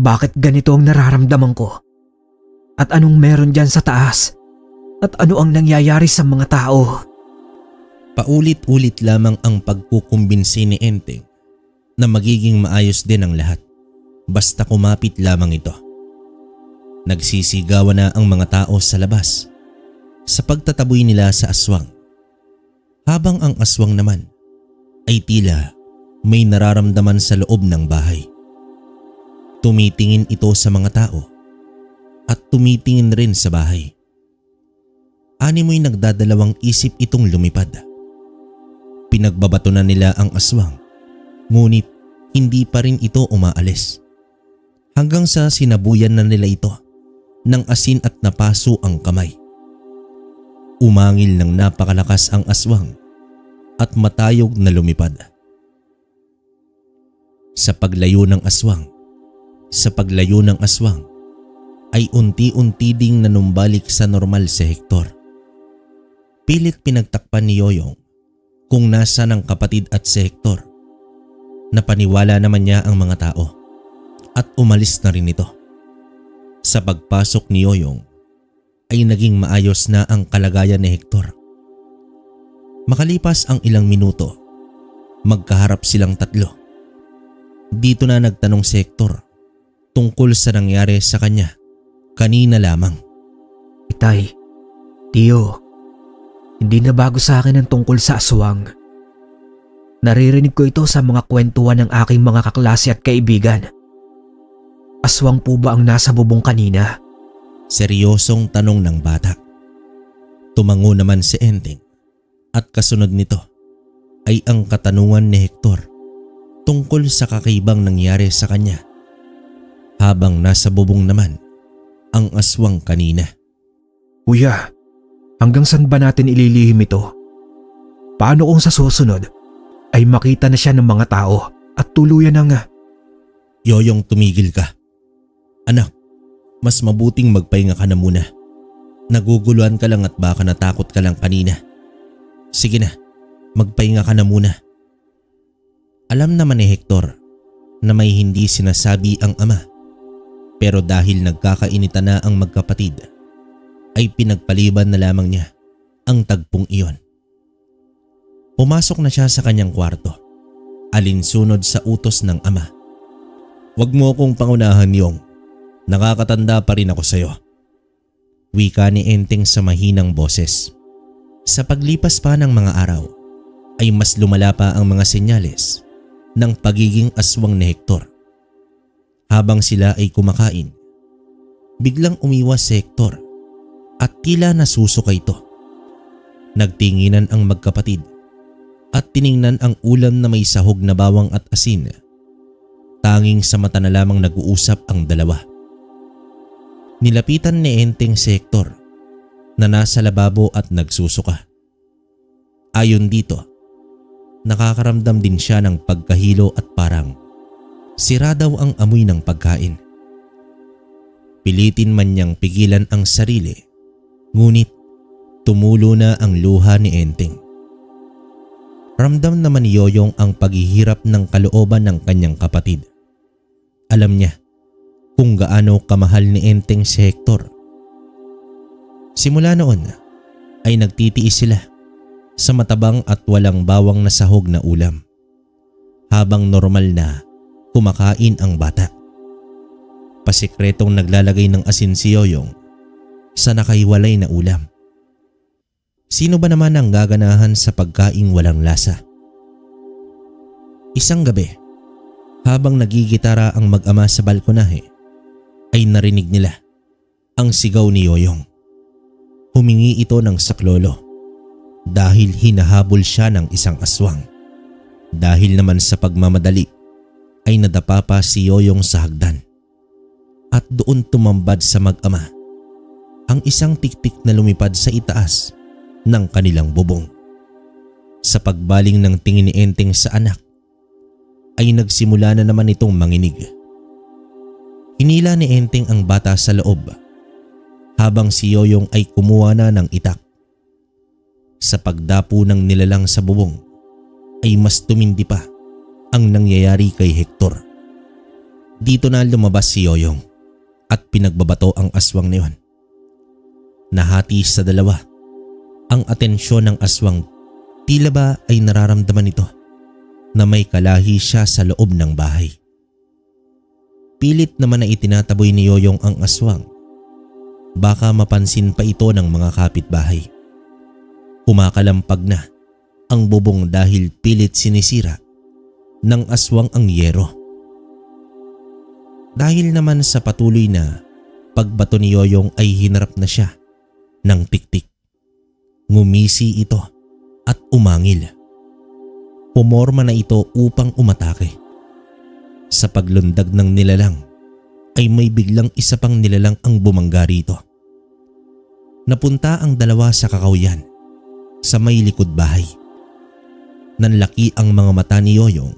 Bakit ganito ang nararamdaman ko? At anong meron dyan sa taas? At ano ang nangyayari sa mga tao? Paulit-ulit lamang ang pagkukumbinsi ni Enteng na magiging maayos din ang lahat basta kumapit lamang ito. Nagsisigawan na ang mga tao sa labas sa pagtataboy nila sa aswang. Habang ang aswang naman ay tila may nararamdaman sa loob ng bahay. Tumitingin ito sa mga tao at tumitingin rin sa bahay. Animoy nagdadalawang isip itong lumipad. Pinagbabato na nila ang aswang, ngunit hindi pa rin ito umaalis. Hanggang sa sinabuyan na nila ito ng asin at napaso ang kamay. Umangil ng napakalakas ang aswang at matayog na lumipad. Sa paglayo ng aswang ay unti-unti ding nanumbalik sa normal si Hector. Pilit pinagtakpan ni Yoyong kung nasa ng kapatid at si Hector. Napaniwala naman niya ang mga tao at umalis na rin ito. Sa pagpasok ni Yoyong ay naging maayos na ang kalagayan ni Hector. Makalipas ang ilang minuto, magkaharap silang tatlo. Dito na nagtanong si Hector tungkol sa nangyari sa kanya kanina lamang. Itay, Tiyo, hindi na bago sa akin ang tungkol sa aswang. Naririnig ko ito sa mga kwentuhan ng aking mga kaklase at kaibigan. Aswang po ba ang nasa bubong kanina? Seryosong tanong ng bata. Tumango naman si Enteng at kasunod nito ay ang katanungan ni Hector tungkol sa kakaibang nangyari sa kanya habang nasa bubong naman ang aswang kanina. Kuya, hanggang saan ba natin ililihim ito? Paano kung sa susunod ay makita na siya ng mga tao at tuluyan ng… Yoyong, tumigil ka. Anak, mas mabuting magpahinga ka na muna. Naguguluhan ka lang at baka natakot ka lang kanina. Sige na, magpahinga ka na muna. Alam naman ni Hector na may hindi sinasabi ang ama, pero dahil nagkakainitan na ang magkapatid ay pinagpaliban na lamang niya ang tagpong iyon. Pumasok na siya sa kanyang kwarto, alinsunod sa utos ng ama. Huwag mo akong pangunahan, Yong. Nakakatanda pa rin ako sa'yo. Wika ni Enteng sa mahinang boses. Sa paglipas pa ng mga araw ay mas lumala pa ang mga senyales ng pagiging aswang ni Hector. Habang sila ay kumakain, biglang umiwas si Hector at tila nasusuka ito. Nagtinginan ang magkapatid at tiningnan ang ulam na may sahog na bawang at asin. Tanging sa mata na lamang nag-uusap ang dalawa. Nilapitan ni Enteng si Hector na nasa lababo at nagsusuka. Ayon dito, nakakaramdam din siya ng pagkahilo at parang sira daw ang amoy ng pagkain. Pilitin man niyang pigilan ang sarili, ngunit tumulo na ang luha ni Enteng. Ramdam naman ni Yoyong ang paghihirap ng kalooban ng kanyang kapatid. Alam niya kung gaano kamahal ni Enteng si Hector. Simula noon ay nagtitiis sila sa matabang at walang bawang na sahog na ulam, habang normal na kumakain ang bata. Pasikretong naglalagay ng asin si Yoyong sa nakahiwalay na ulam. Sino ba naman ang gaganahan sa pagkaing walang lasa? Isang gabi, habang nagigitara ang mag-ama sa balkonahe, ay narinig nila ang sigaw ni Yoyong. Humingi ito ng saklolo dahil hinahabol siya ng isang aswang. Dahil naman sa pagmamadali ay nadapa pa si Yoyong sa hagdan at doon tumambad sa mag-ama ang isang tiktik na lumipad sa itaas ng kanilang bubong. Sa pagbaling ng tingin ni Enteng sa anak ay nagsimula na naman itong manginig. Hinila ni Enteng ang bata sa loob habang si Yoyong ay kumuha na ng itak. Sa pagdapo ng nilalang sa bubong ay mas tumindi pa ang nangyayari kay Hector. Dito na lumabas si Yoyong at pinagbabato ang aswang na yun. Nahati sa dalawa ang atensyon ng aswang. Tila ba ay nararamdaman ito na may kalahi siya sa loob ng bahay. Pilit naman na itinataboy ni Yoyong ang aswang Baka mapansin pa ito ng mga kapitbahay. Kumakalampag na ang bubong dahil pilit sinisira ng aswang ang yero. Dahil naman sa patuloy na pagbato ni Yoyong ay hinarap na siya ng tiktik. Ngumisi ito at umangil. Pumorma na ito upang umatake. Sa paglundag ng nilalang ay may biglang isa pang nilalang ang bumangga rito. Napunta ang dalawa sa kakawyan sa may likod bahay. Nanlaki ang mga mata ni Yoyong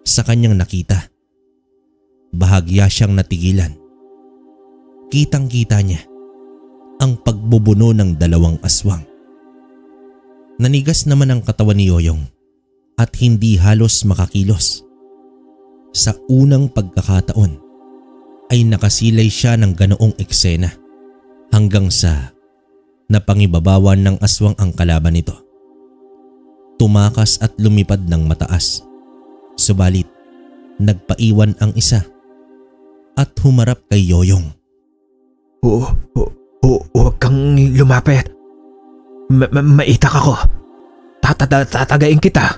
sa kanyang nakita. Bahagya siyang natigilan. Kitang-kita niya ang pagbubuno ng dalawang aswang. Nanigas naman ang katawan ni Yoyong at hindi halos makakilos. Sa unang pagkakataon ay nakasilay siya ng ganoong eksena hanggang sa napangibabawan ng aswang ang kalaban nito. Tumakas at lumipad ng mataas. Subalit nagpaiwan ang isa at humarap kay Yoyong. Huwag kang lumapit. Maitak ako. Tatagain kita.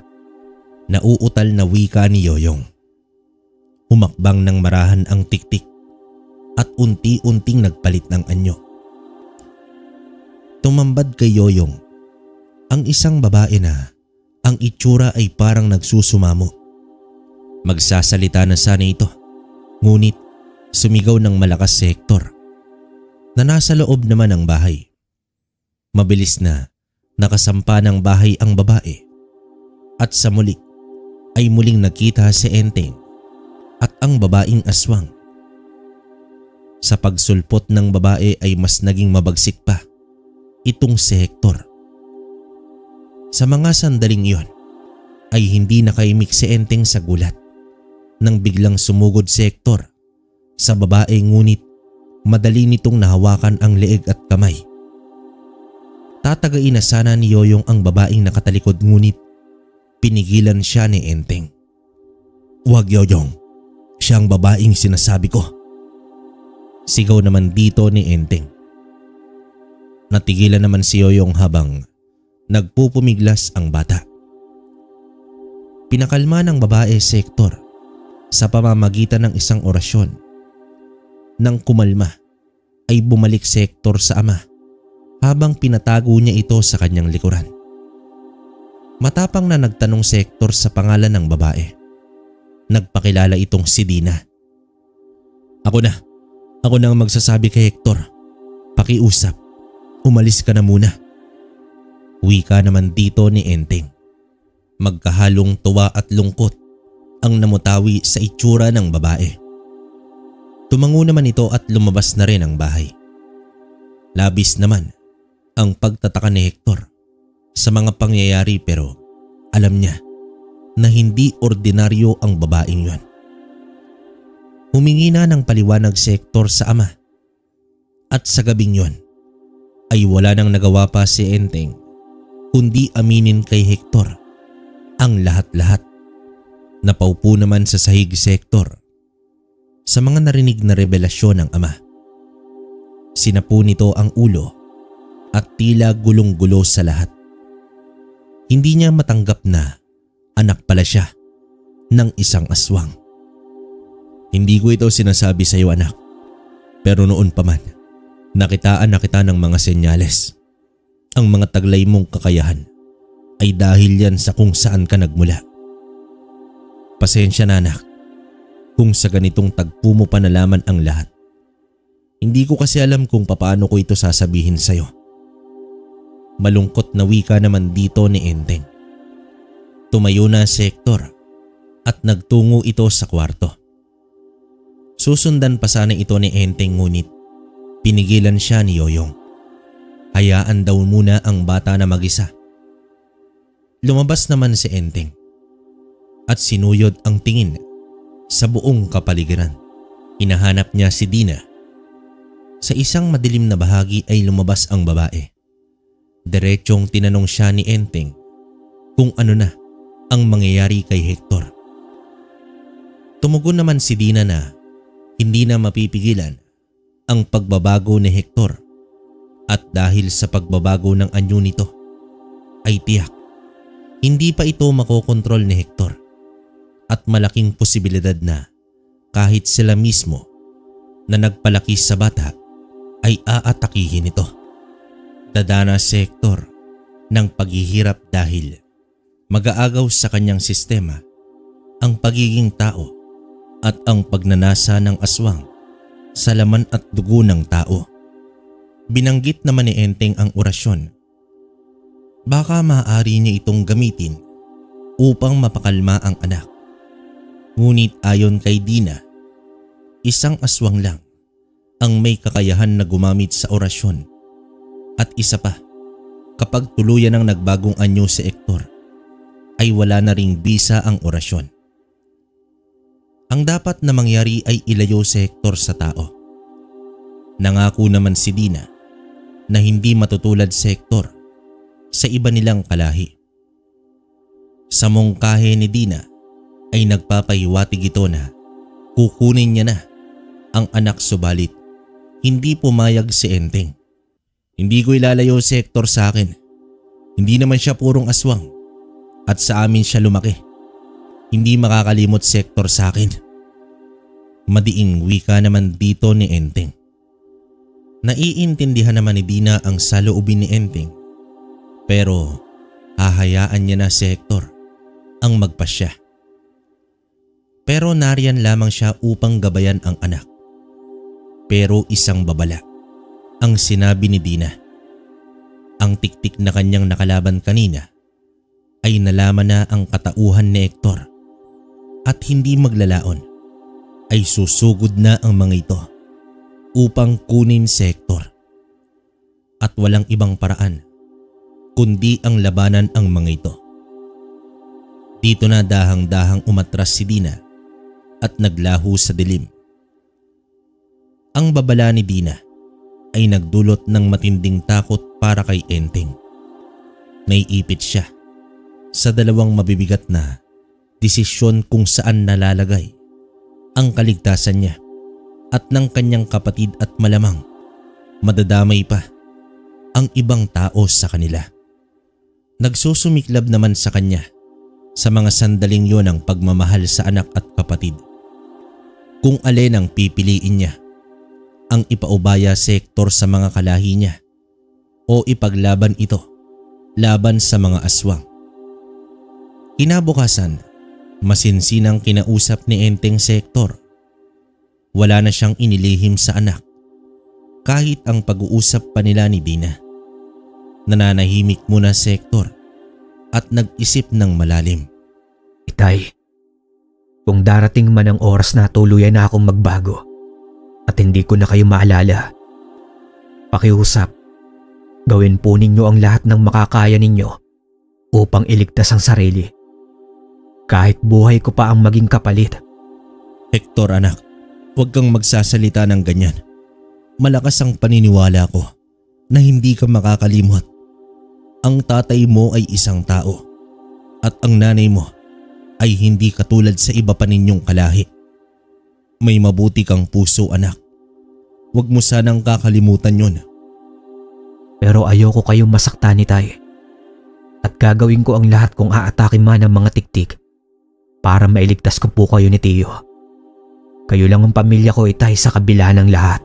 Nauutal na wika ni Yoyong. Humakbang ng marahan ang tiktik at unti-unting nagpalit ng anyo. Tumambad kay Yoyong ang isang babae na ang itsura ay parang nagsusumamo. Magsasalita na sana ito, ngunit sumigaw ng malakas si Hector na nasa loob naman ng bahay. Mabilis na nakasampa ng bahay ang babae at sa muli ay muling nakita si Enteng at ang babaeng aswang. Sa pagsulpot ng babae ay mas naging mabagsik pa itong si Hector. Sa mga sandaling iyon ay hindi nakaimik si Enteng sa gulat nang biglang sumugod si Hector sa babae, ngunit madali nitong nahawakan ang leeg at kamay. Tatagain na sana ni Yoyong ang babaeng nakatalikod, ngunit pinigilan siya ni Enteng. "Huwag, Yoyong. Siya ang babaeng sinasabi ko." Sigaw naman dito ni Enteng. Natigilan naman si Yoyong habang nagpupumiglas ang bata. Pinakalma ng babae si Hector sa pamamagitan ng isang orasyon. Nang kumalma ay bumalik si Hector sa ama habang pinatago niya ito sa kanyang likuran. Matapang na nagtanong si Hector sa pangalan ng babae. Nagpakilala itong si Dina. Ako na ang magsasabi kay Hector. Pakiusap, umalis ka na muna." Wika naman dito ni Enteng. Magkahalong tuwa at lungkot ang namutawi sa itsura ng babae. Tumango naman ito at lumabas na rin ang bahay. Labis naman ang pagtataka ni Hector sa mga pangyayari, pero alam niya na hindi ordinaryo ang babaeng yon. Humingi na ng paliwanag si Hector sa ama at sa gabing yon ay wala nang nagawa pa si Enteng kundi aminin kay Hector ang lahat-lahat. Napaupo naman sa sahig si Hector sa mga narinig na revelasyon ng ama. Sinapu nito ang ulo at tila gulong-gulo sa lahat. Hindi niya matanggap na anak pala siya ng isang aswang. "Hindi ko ito sinasabi sa iyo, anak. Pero noon pa man, nakitaan na kita ng mga senyales. Ang mga taglay mong kakayahan ay dahil yan sa kung saan ka nagmula. Pasensya na, anak, kung sa ganitong tagpo mo pa nalaman ang lahat. Hindi ko kasi alam kung papaano ko ito sasabihin sa iyo." Malungkot na wika naman dito ni Enteng. Tumayo na si Hector at nagtungo ito sa kwarto. Susundan pa sana ito ni Enteng, ngunit pinigilan siya ni Yoyong. Hayaan daw muna ang bata na mag-isa. Lumabas naman si Enteng at sinuyod ang tingin sa buong kapaligiran. Hinahanap niya si Dina. Sa isang madilim na bahagi ay lumabas ang babae. Diretsong tinanong siya ni Enteng kung ano na ang mangyayari kay Hector. Tumugon naman si Dina na hindi na mapipigilan ang pagbabago ni Hector At dahil sa pagbabago ng anyo nito ay tiyak hindi pa ito makokontrol ni Hector at malaking posibilidad na kahit sila mismo na nagpalaki sa bata ay aatakihin ito. Dadanas si Hector ng paghihirap dahil mag-aagaw sa kanyang sistema ang pagiging tao at ang pagnanasa ng aswang sa laman at dugo ng tao. Binanggit naman ni Enteng ang orasyon. Baka maaari niya itong gamitin upang mapakalma ang anak. Ngunit ayon kay Dina, isang aswang lang ang may kakayahan na gumamit sa orasyon. At isa pa, kapag tuluyan ng nagbagong anyo si Hector, ay wala na ring bisa ang orasyon. Ang dapat na mangyari ay ilayo si Hector sa tao. Nangako naman si Dina na hindi matutulad si Hector sa iba nilang kalahi. Sa mungkahe ni Dina ay nagpapahiwatig ito na kukunin niya na ang anak, subalit hindi pumayag si Enteng. Hindi ko ilalayo si Hector sa akin. Hindi naman siya purong aswang at sa amin siya lumaki. Hindi makakalimot si Hector sa akin. Madiing wika naman dito ni Enteng. Naiintindihan naman ni Dina ang saloobin ni Enteng, pero hahayaan niya na si Hector ang magpasya. Pero nariyan lamang siya upang gabayan ang anak. Pero isang babala ang sinabi ni Dina. Ang tiktik na kanyang nakalaban kanina ay nalaman na ang katauhan ni Hector at hindi maglalaon ay susugod na ang mga ito upang kunin si Hector. At walang ibang paraan kundi ang labanan ang mga ito. Dito na dahang-dahang umatras si Dina at naglaho sa dilim. Ang babala ni Dina ay nagdulot ng matinding takot para kay Enteng. Naiipit siya sa dalawang mabibigat na desisyon kung saan nalalagay ang kaligtasan niya at ng kanyang kapatid, at malamang madadamay pa ang ibang tao sa kanila. Nagsusumiklab naman sa kanya sa mga sandaling yon ang pagmamahal sa anak at kapatid. Kung alin ang pipiliin niya, ang ipaubaya si Hector sa mga kalahi niya o ipaglaban ito laban sa mga aswang. Kinabukasan, masinsinang kinausap ni Enteng si Hector. Wala na siyang inilihim sa anak kahit ang pag-uusap pa nila ni Dina. Nananahimik muna si Hector at nag-isip ng malalim. Itay, kung darating man ang oras na tuluyan na akong magbago at hindi ko na kayo maalala, pakiusap, gawin po ninyo ang lahat ng makakaya ninyo upang iligtas ang sarili. Kahit buhay ko pa ang maging kapalit. Hector anak, huwag kang magsasalita ng ganyan. Malakas ang paniniwala ko na hindi ka makakalimot. Ang tatay mo ay isang tao at ang nanay mo ay hindi katulad sa iba pa ninyong kalahi. May mabuti kang puso anak. Huwag mo sanang kakalimutan yun. Pero ayoko kayong masaktan ni Tay. At gagawin ko ang lahat kung aatake man ang mga tiktik para mailigtas ko po kayo ni Tiyo. Kayo lang ang pamilya ko, Itay, sa kabila ng lahat.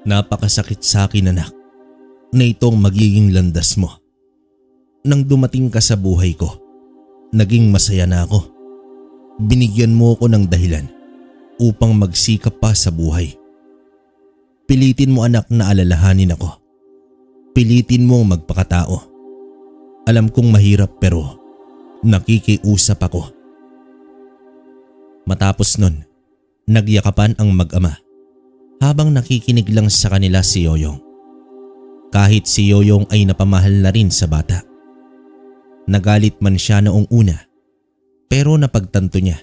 Napakasakit sa akin anak na itong magiging landas mo. Nang dumating ka sa buhay ko, naging masaya na ako. Binigyan mo ko ng dahilan upang magsikap pa sa buhay. Pilitin mo anak na alalahanin ako. Pilitin mo magpakatao. Alam kong mahirap pero nakikiusap ako. Matapos nun, nagyakapan ang mag-ama habang nakikinig lang sa kanila si Yoyong. Kahit si Yoyong ay napamahal na rin sa bata. Nagalit man siya noong una, pero napagtanto niya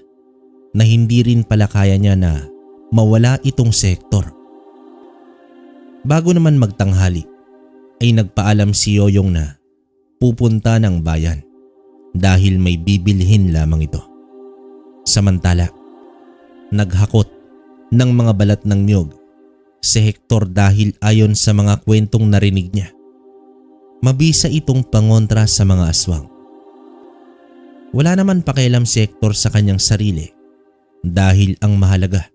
na hindi rin pala kaya niya na mawala itong si Hector. Bago naman magtanghali ay nagpaalam si Yoyong na pupunta ng bayan dahil may bibilhin lamang ito. Samantala, naghakot ng mga balat ng niyog si Hector dahil ayon sa mga kwentong narinig niya, mabisa itong pangontra sa mga aswang. Wala naman pakialam si Hector sa kanyang sarili dahil ang mahalaga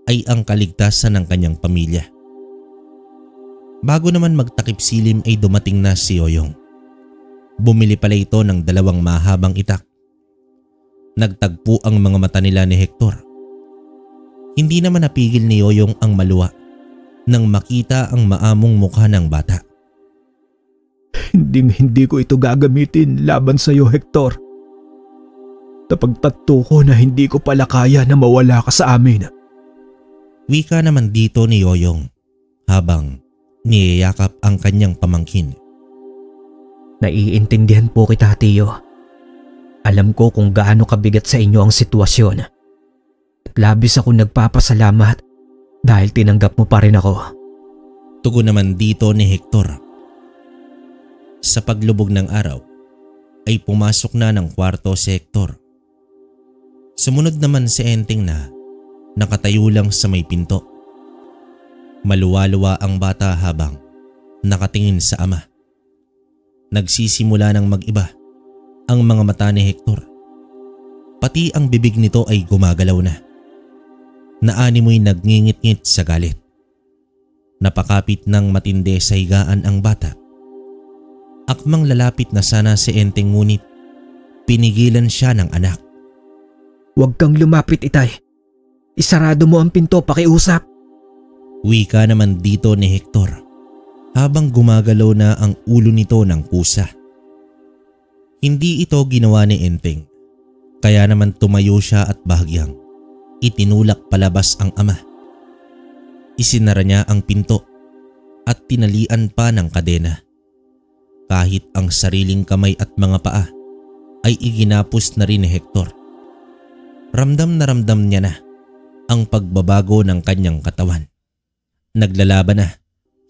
ay ang kaligtasan ng kanyang pamilya. Bago naman magtakip silim ay dumating na si Yoyong. Bumili pala ito ng 2 mahabang itak. Nagtagpo ang mga mata nila ni Hector. Hindi naman napigil ni Yoyong ang maluwa nang makita ang maamong mukha ng bata. Hindi ko ito gagamitin laban sa iyo, Hector. Napagtatto ko na hindi ko pala kaya na mawala ka sa amin. Wika naman dito ni Yoyong habang niyayakap ang kanyang pamangkin. Naiintindihan po kita, Tiyo. Alam ko kung gaano kabigat sa inyo ang sitwasyon. At labis ako nagpapasalamat dahil tinanggap mo pa rin ako. Tugon naman dito ni Hector. Sa paglubog ng araw ay pumasok na ng kwarto si Hector. Sumunod naman si Enteng na nakatayo lang sa may pinto. Maluwa-luwa ang bata habang nakatingin sa ama. Nagsisimula ng mag-iba ang mga mata ni Hector. Pati ang bibig nito ay gumagalaw na. Naanimoy nagngingit-ngit sa galit. Napakapit ng matindi sa higaan ang bata. Akmang lalapit na sana si Enteng ngunit pinigilan siya ng anak. Huwag kang lumapit, Itay. Isarado mo ang pinto, pakiusap. Wika naman dito ni Hector habang gumagalaw na ang ulo nito ng kusa. Hindi ito ginawa ni Enteng, kaya naman tumayo siya at bahagyang itinulak palabas ang ama. Isinara niya ang pinto at tinalian pa ng kadena. Kahit ang sariling kamay at mga paa ay iginapos na rin ni Hector. Ramdam na ramdam niya na ang pagbabago ng kanyang katawan. Naglalaban na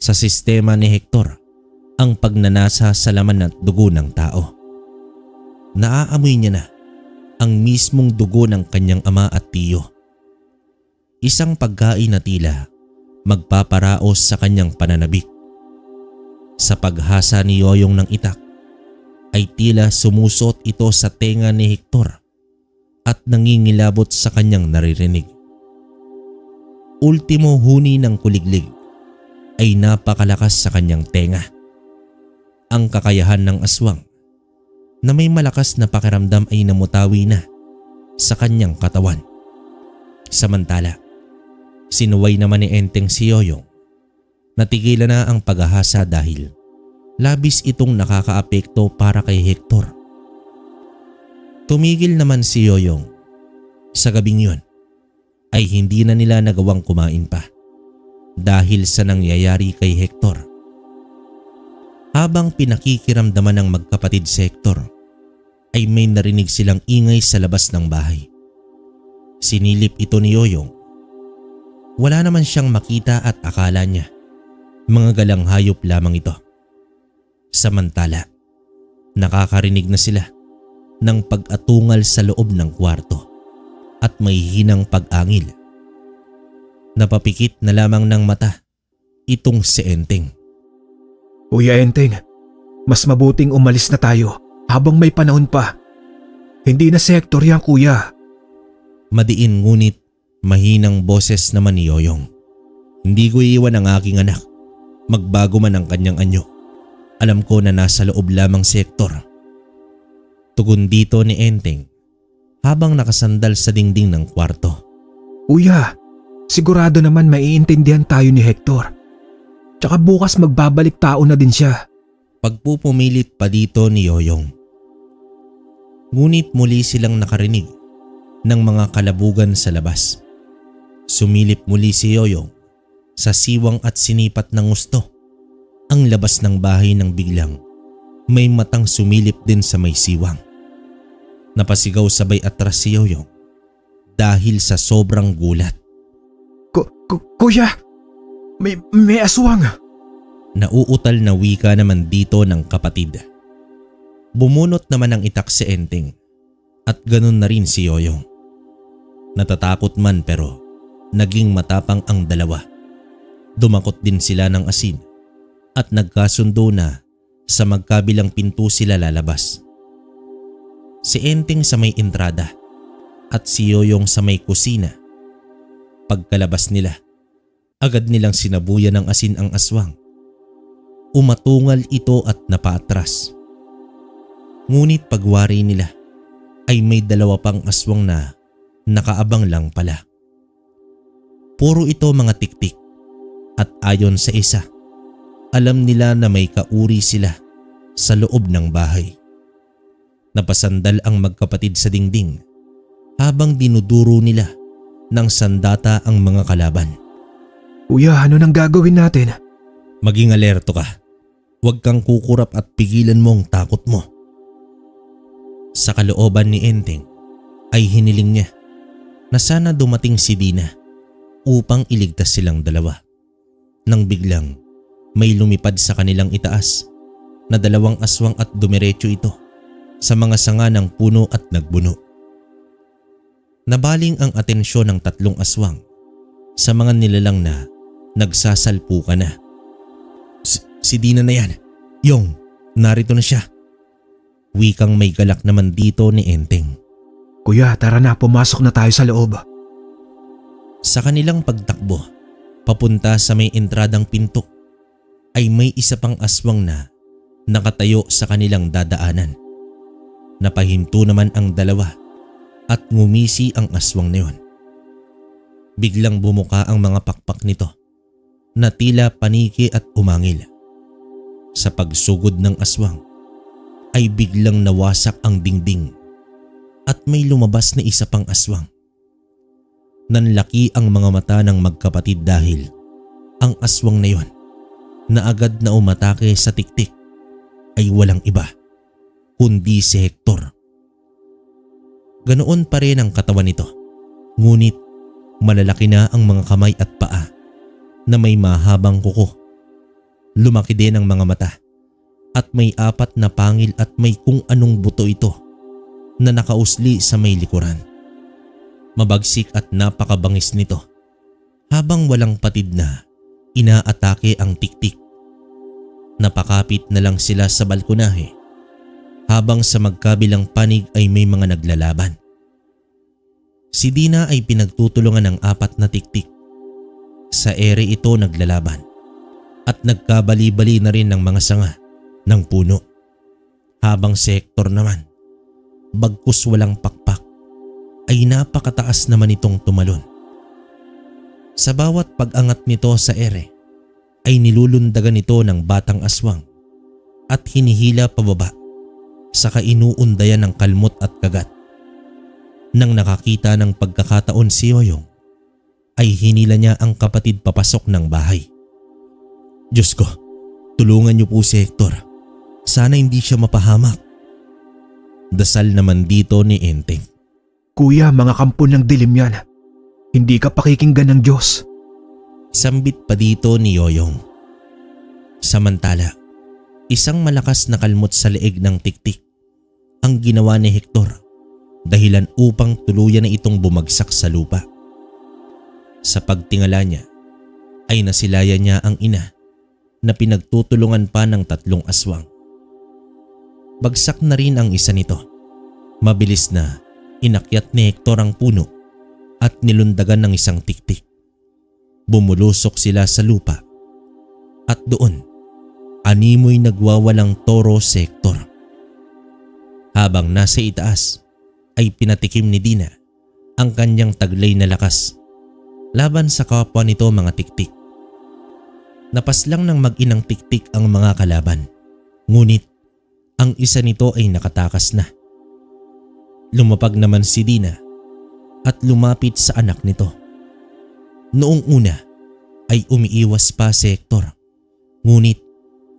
sa sistema ni Hector ang pagnanasa sa laman at dugo ng tao. Naaamoy niya na ang mismong dugo ng kanyang ama at tiyo. Isang pagkain na tila magpaparaos sa kanyang pananabik. Sa paghasa ni Yoyong ng itak ay tila sumusot ito sa tenga ni Hector at nangingilabot sa kanyang naririnig. Ultimo huni ng kuliglig ay napakalakas sa kanyang tenga. Ang kakayahan ng aswang na may malakas na pakiramdam ay namutawi na sa kanyang katawan. Samantala, sinuway naman ni Enteng si Yoyong. Natigilan na ang paghahasa dahil labis itong nakakaapekto para kay Hector. Tumigil naman si Yoyong. Sa gabing yun ay hindi na nila nagawang kumain pa dahil sa nangyayari kay Hector. Habang pinakikiramdaman ng magkapatid si Hector ay may narinig silang ingay sa labas ng bahay. Sinilip ito ni Yoyong. Wala naman siyang makita at akala niya mga galang hayop lamang ito. Samantala, nakakarinig na sila ng pag-atungal sa loob ng kwarto at may hinang pag-angil. Napapikit na lamang ng mata itong si Enteng. Kuya Enteng, mas mabuting umalis na tayo habang may panahon pa. Hindi na si Hector yan, kuya. Madiin ngunit mahinang boses naman ni Yoyong. Hindi ko iiwan ang aking anak. Magbago man ang kanyang anyo. Alam ko na nasa loob lamang si Hector. Tugon dito ni Enteng habang nakasandal sa dingding ng kwarto. Kuya, sigurado naman maiintindihan tayo ni Hector. Tsaka bukas magbabalik tao na din siya. Pagpupumilit pa dito ni Yoyong. Ngunit muli silang nakarinig ng mga kalabugan sa labas. Sumilip muli si Yoyong sa siwang at sinipat ng gusto ang labas ng bahay nang biglang may matang sumilip din sa may siwang. Napasigaw sabay atras si Yoyong dahil sa sobrang gulat. Kuya, may aswang! Nauutal na wika naman dito ng kapatid. Bumunot naman ang itak si Enteng at ganun na rin si Yoyong. Natatakot man pero naging matapang ang dalawa. Dumakot din sila ng asin at nagkasundo na sa magkabilang pinto sila lalabas. Si Enteng sa may entrada at si Yoyong sa may kusina. Pagkalabas nila, agad nilang sinabuyan ng asin ang aswang. Umatungal ito at napaatras. Ngunit pagwari nila ay may dalawa pang aswang na nakaabang lang pala. Puro ito mga tiktik at ayon sa isa, alam nila na may kauri sila sa loob ng bahay. Napasandal ang magkapatid sa dingding habang dinuduro nila ng sandata ang mga kalaban. Kuya, ano nang gagawin natin? Maging alerto ka. Huwag kang kukurap at pigilan mo ang takot mo. Sa kalooban ni Enteng ay hiniling niya na sana dumating si Dina upang iligtas silang dalawa. Nang biglang may lumipad sa kanilang itaas na dalawang aswang at dumiretso ito sa mga sanga ng puno at nagbuno. Nabaling ang atensyon ng tatlong aswang sa mga nilalang na nagsasalpukan na. Si Dina na yan. Yong, narito na siya. Wikang may galak naman dito ni Enteng. Kuya, tara na, pumasok na tayo sa loob. Sa kanilang pagtakbo, papunta sa may entradang pinto, ay may isa pang aswang na nakatayo sa kanilang dadaanan. Napahinto naman ang dalawa at ngumisi ang aswang na yon. Biglang bumuka ang mga pakpak nito na tila paniki at umangil. Sa pagsugod ng aswang ay biglang nawasak ang dingding at may lumabas na isa pang aswang. Nanlaki ang mga mata ng magkapatid dahil ang aswang na yon na agad na umatake sa tiktik ay walang iba kundi si Hector. Ganoon pa rin ang katawan nito, ngunit malalaki na ang mga kamay at paa na may mahabang kuko. Lumaki din ang mga mata at may 4 na pangil at may kung anong buto ito na nakausli sa may likuran. Mabagsik at napakabangis nito habang walang patid na inaatake ang tiktik. Napakapit na lang sila sa balkonahe habang sa magkabilang panig ay may mga naglalaban. Si Dina ay pinagtutulungan ng 4 na tiktik. Sa ere ito naglalaban at nagkabali-bali na rin ng mga sanga ng puno. Habang si Hector naman, bagkus walang pakpak, ay napakataas naman itong tumalon. Sa bawat pag-angat nito sa ere ay nilulundagan ito ng batang aswang at hinihila pababa sa kainuundayan ng kalmot at kagat. Nang nakakita ng pagkakataon si Yoyong ay hinila niya ang kapatid papasok ng bahay. Diyos ko, tulungan niyo po si Hector. Sana hindi siya mapahamak. Dasal naman dito ni Enteng. Kuya, mga kampon ng dilim yan. Hindi ka pakikinggan ng Diyos. Sambit pa dito ni Yoyong. Samantala, isang malakas na kalmot sa leeg ng tiktik ang ginawa ni Hector dahilan upang tuluyan na itong bumagsak sa lupa. Sa pagtingala niya ay nasilaya niya ang ina na pinagtutulungan pa ng 3 aswang. Bagsak na rin ang isa nito. Mabilis na inakyat ni Hector ang puno at nilundagan ng isang tiktik. Bumulusok sila sa lupa at doon animoy nagwawalang toro si Hector. Habang nasa itaas ay pinatikim ni Dina ang kanyang taglay na lakas laban sa kapwa nito mga tiktik. Napaslang ng mag-inang tiktik ang mga kalaban, ngunit ang isa nito ay nakatakas na. Lumapag naman si Dina at lumapit sa anak nito. Noong una ay umiiwas pa si Hector, ngunit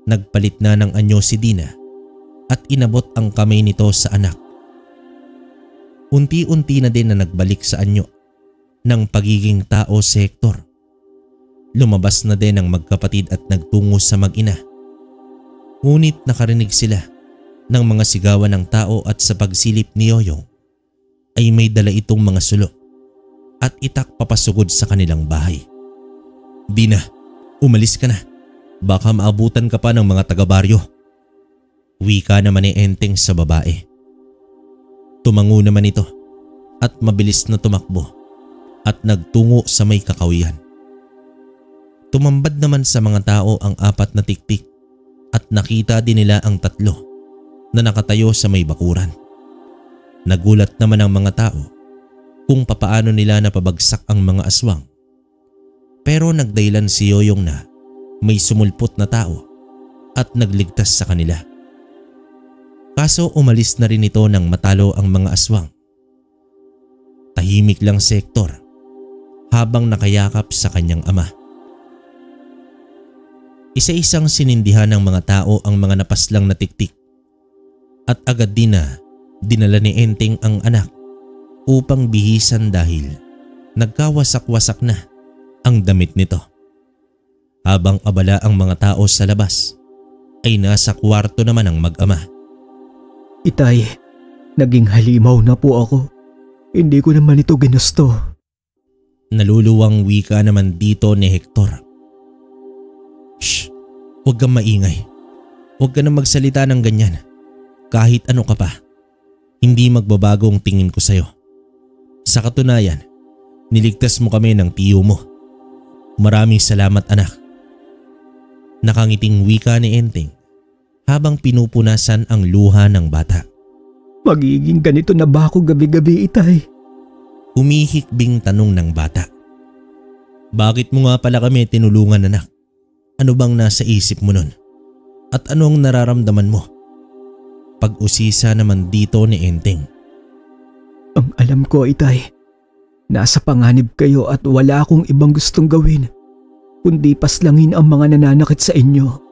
nagpalit na ng anyo si Dina at inabot ang kamay nito sa anak. Unti-unti na din na nagbalik sa anyo ng pagiging tao si Hector. Lumabas na din ang magkapatid at nagtungo sa mag-ina. Ngunit nakarinig sila ng mga sigawan ng tao at sa pagsilip ni Yoyong ay may dala itong mga sulo at itak papasugod sa kanilang bahay. Dina, Umalis ka na. Baka maabutan ka pa ng mga taga-baryo. Wika naman ni Enteng sa babae. Tumango naman ito at mabilis na tumakbo at nagtungo sa may kakawian. Tumambad naman sa mga tao ang 4 na tiktik at nakita din nila ang 3 na nakatayo sa may bakuran. Nagulat naman ang mga tao kung papaano nila napabagsak ang mga aswang. Pero nagdahilan si Yoyong na may sumulpot na tao at nagligtas sa kanila. Kaso umalis na rin ito nang matalo ang mga aswang. Tahimik lang si Hector habang nakayakap sa kanyang ama. Isa-isang sinindihan ng mga tao ang mga napaslang na tiktik at agad din na dinala ni Enteng ang anak upang bihisan dahil nagkawasak-wasak na ang damit nito. Habang abala ang mga tao sa labas ay nasa kwarto naman ang mag-ama. Itay, naging halimaw na po ako. Hindi ko naman ito ginusto. Naluluwang wika naman dito ni Hector. Shh! Huwag kang maingay. Huwag ka na magsalita ng ganyan. Kahit ano ka pa, hindi magbabago ang tingin ko sa'yo. Sa katunayan, niligtas mo kami ng tiyo mo. Maraming salamat anak. Nakangiting wika ni Enteng habang pinupunasan ang luha ng bata. Magiging ganito na ba ako gabi-gabi, Itay? Humihikbing tanong ng bata. Bakit mo nga pala kami tinulungan anak? Ano bang nasa isip mo nun? At anong nararamdaman mo? Pag-usisa naman dito ni Enteng. Ang alam ko, Itay, nasa panganib kayo at wala akong ibang gustong gawin kundi paslangin ang mga nananakit sa inyo.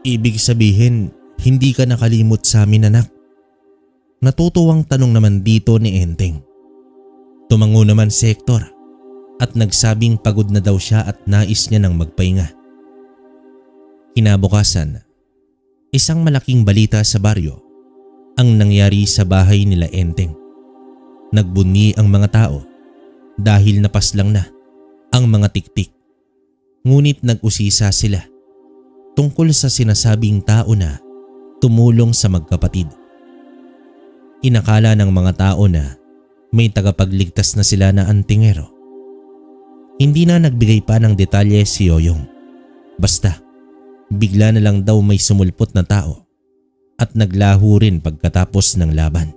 Ibig sabihin, hindi ka nakalimot sa amin anak? Natutuwang tanong naman dito ni Enteng. Tumango naman si Hector at nagsabing pagod na daw siya at nais niya ng magpahinga. Kinabukasan, isang malaking balita sa baryo ang nangyari sa bahay nila Enteng. Nagbunyi ang mga tao dahil napaslang na ang mga tiktik. Ngunit nag-usisa sila tungkol sa sinasabing tao na tumulong sa magkapatid. Inakala ng mga tao na may tagapagligtas na sila na antingero. Hindi na nagbigay pa ng detalye si Yoyong. Basta, bigla na lang daw may sumulpot na tao at naglaho rin pagkatapos ng laban.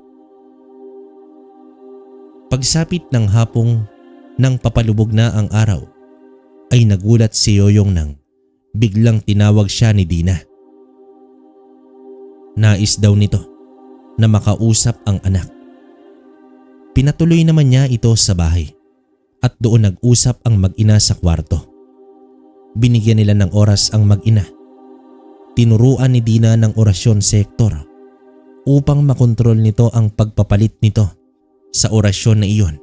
Pagsapit ng hapong nang papalubog na ang araw, ay nagulat si Yoyong nang biglang tinawag siya ni Dina. Nais daw nito na makausap ang anak. Pinatuloy naman niya ito sa bahay at doon nag-usap ang mag-ina sa kwarto. Binigyan nila ng oras ang mag-ina. Tinuruan ni Dina ng orasyon si Hector upang makontrol nito ang pagpapalit nito sa orasyon na iyon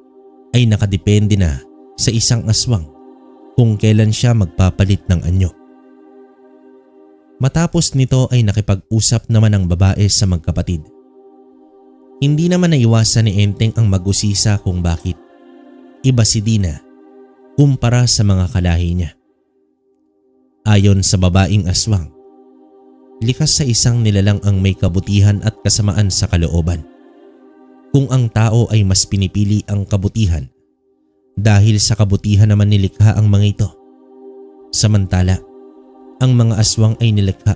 ay nakadepende na sa isang aswang kung kailan siya magpapalit ng anyo. Matapos nito ay nakipag-usap naman ang babae sa magkapatid. Hindi naman naiwasan ni Enteng ang mag-usisa kung bakit iba si Dina kumpara sa mga kalahi niya. Ayon sa babaeng aswang, likas sa isang nilalang ang may kabutihan at kasamaan sa kalooban. Kung ang tao ay mas pinipili ang kabutihan, dahil sa kabutihan naman nilikha ang mga ito. Samantala, ang mga aswang ay nilikha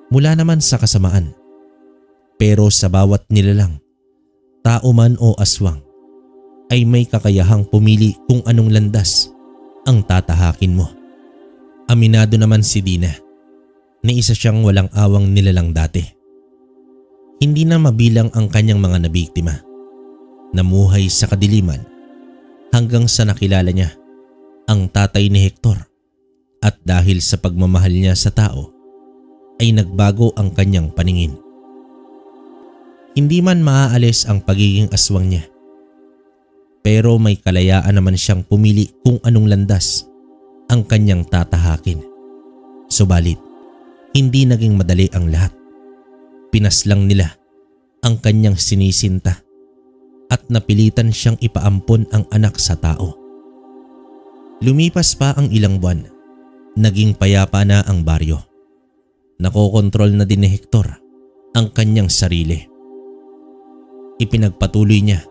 mula naman sa kasamaan. Pero sa bawat nilalang, tao man o aswang, ay may kakayahang pumili kung anong landas ang tatahakin mo. Aminado naman si Dina na isa siyang walang awang nilalang dati. Hindi na mabilang ang kanyang mga nabiktima. Namuhay sa kadiliman hanggang sa nakilala niya ang tatay ni Hector at dahil sa pagmamahal niya sa tao ay nagbago ang kanyang paningin. Hindi man maaalis ang pagiging aswang niya, pero may kalayaan naman siyang pumili kung anong landas ang kanyang tatahakin. Subalit, hindi naging madali ang lahat. Pinaslang nila ang kanyang sinisinta at napilitan siyang ipaampon ang anak sa tao. Lumipas pa ang ilang buwan Naging payapa na ang baryo. Nakokontrol na din ni Hector ang kanyang sarili. Ipinagpatuloy niya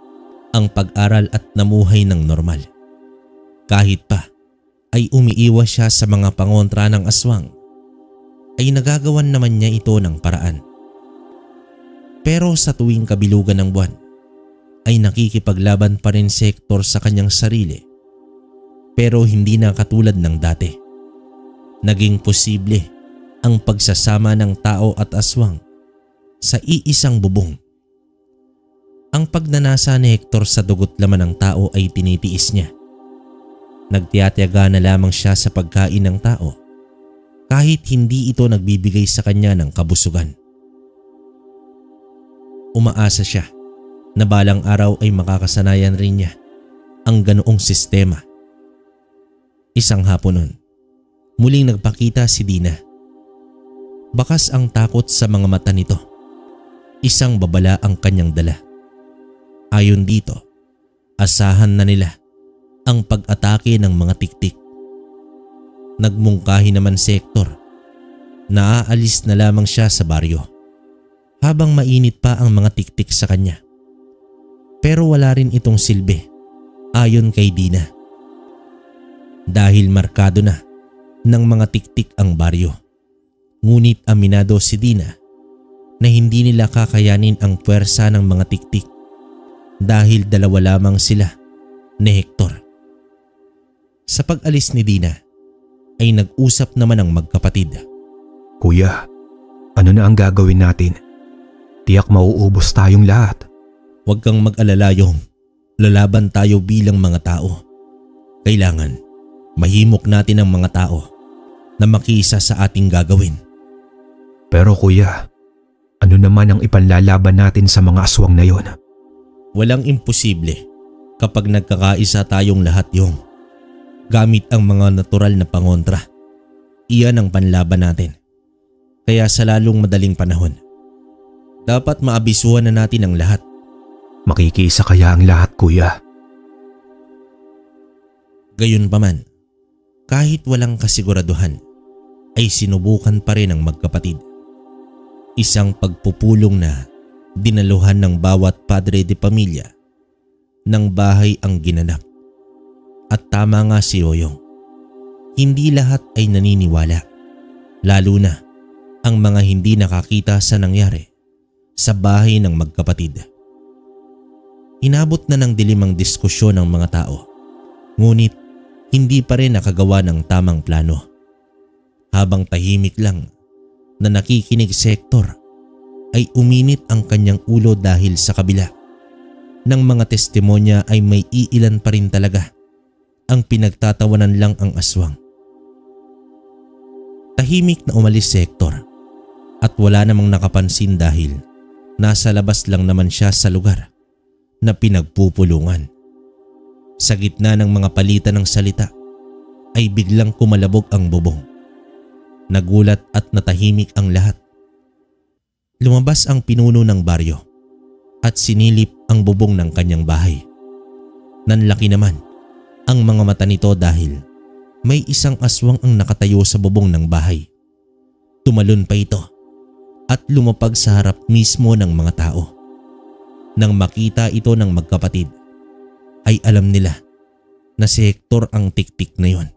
ang pag-aral at namuhay ng normal. Kahit pa ay umiiwas siya sa mga pangontra ng aswang, ay nagagawan naman niya ito ng paraan. Pero sa tuwing kabilugan ng buwan, ay nakikipaglaban pa rin si Hector sa kanyang sarili. Pero hindi na katulad ng dati. Naging posible ang pagsasama ng tao at aswang sa iisang bubong. Ang pagnanasa ni Hector sa dugot laman ng tao ay tinitiis niya. Nagtiyatiyaga na lamang siya sa pagkain ng tao kahit hindi ito nagbibigay sa kanya ng kabusugan. Umaasa siya na balang araw ay makakasanayan rin niya ang ganoong sistema. Isang hapon nun, muling nagpakita si Dina. Bakas ang takot sa mga mata nito. Isang babala ang kanyang dala. Ayon dito, asahan na nila ang pag-atake ng mga tiktik. Nagmungkahi naman si Hector. Naaalis na lamang siya sa baryo habang mainit pa ang mga tiktik sa kanya. Pero wala rin itong silbi ayon kay Dina. Dahil markado na ng mga tiktik ang baryo. Ngunit aminado si Dina na hindi nila kakayanin ang puwersa ng mga tiktik dahil dalawa lamang sila ni Hector. Sa pag-alis ni Dina ay nag-usap naman ang magkapatid. Kuya, ano na ang gagawin natin? Tiyak mauubos tayong lahat. Huwag kang mag-alala, Yong. Lalaban tayo bilang mga tao. Kailangan mahimok natin ang mga tao na makiisa sa ating gagawin. Pero kuya, ano naman ang ipanlalaban natin sa mga aswang na yon? Walang imposible kapag nagkakaisa tayong lahat, Yong. Gamit ang mga natural na pangontra. Iyan ang panlaban natin. Kaya sa lalong madaling panahon, dapat maabisuhan na natin ang lahat. Makikiisa kaya ang lahat, kuya? Gayunpaman, kahit walang kasiguraduhan, ay sinubukan pa rin ng magkapatid. Isang pagpupulong na dinaluhan ng bawat padre de pamilya ng bahay ang ginanap. At tama nga si Yoyong, hindi lahat ay naniniwala, lalo na ang mga hindi nakakita sa nangyari sa bahay ng magkapatid. Inabot na ng dilim ang diskusyon ng mga tao, ngunit hindi pa rin nakagawa ng tamang plano. Habang tahimik lang na nakikinig si Hector, ay uminit ang kanyang ulo dahil sa kabila ng mga testimonya ay may iilan pa rin talaga ang pinagtatawanan lang ang aswang. Tahimik na umalis si Hector at wala namang nakapansin dahil nasa labas lang naman siya sa lugar na pinagpupulungan. Sa gitna ng mga palitan ng salita ay biglang kumalabog ang bubong. Nagulat at natahimik ang lahat. Lumabas ang pinuno ng baryo at sinilip ang bubong ng kanyang bahay. Nanlaki naman ang mga mata nito dahil may isang aswang ang nakatayo sa bubong ng bahay. Tumalon pa ito at lumapag sa harap mismo ng mga tao. Nang makita ito ng magkapatid, ay alam nila na si Hector ang tiktik na yon.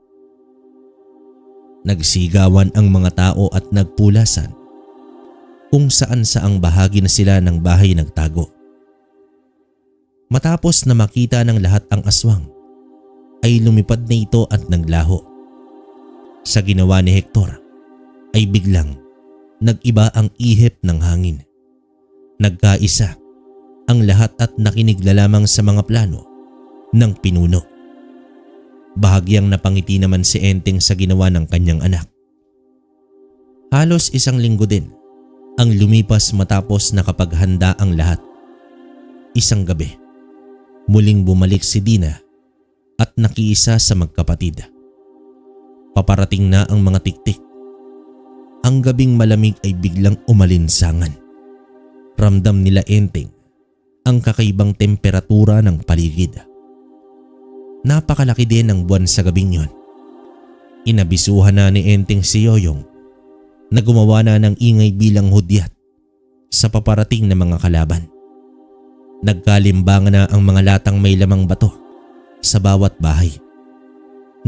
Nagsigawan ang mga tao at nagpulasan kung saan saang bahagi na sila ng bahay nagtago. Matapos na makita ng lahat ang aswang, ay lumipad na ito at naglaho. Sa ginawa ni Hector, ay biglang nag-iba ang ihip ng hangin. Nagkaisa ang lahat at nakinig na lamang sa mga plano ng pinuno. Bahagyang napangiti naman si Enteng sa ginawa ng kanyang anak. Halos isang linggo din ang lumipas matapos nakapaghanda ang lahat. Isang gabi, muling bumalik si Dina at nakiisa sa magkapatid. Paparating na ang mga tiktik. Ang gabing malamig ay biglang umalinsangan. Ramdam nila Enteng ang kakaibang temperatura ng paligid. Napakalaki din ng buwan sa gabing yon. Inabisuhan na ni Enteng si Yoyong na gumawa na ng ingay bilang hudyat sa paparating na mga kalaban. Nagkalimbangan na ang mga latang may lamang bato sa bawat bahay.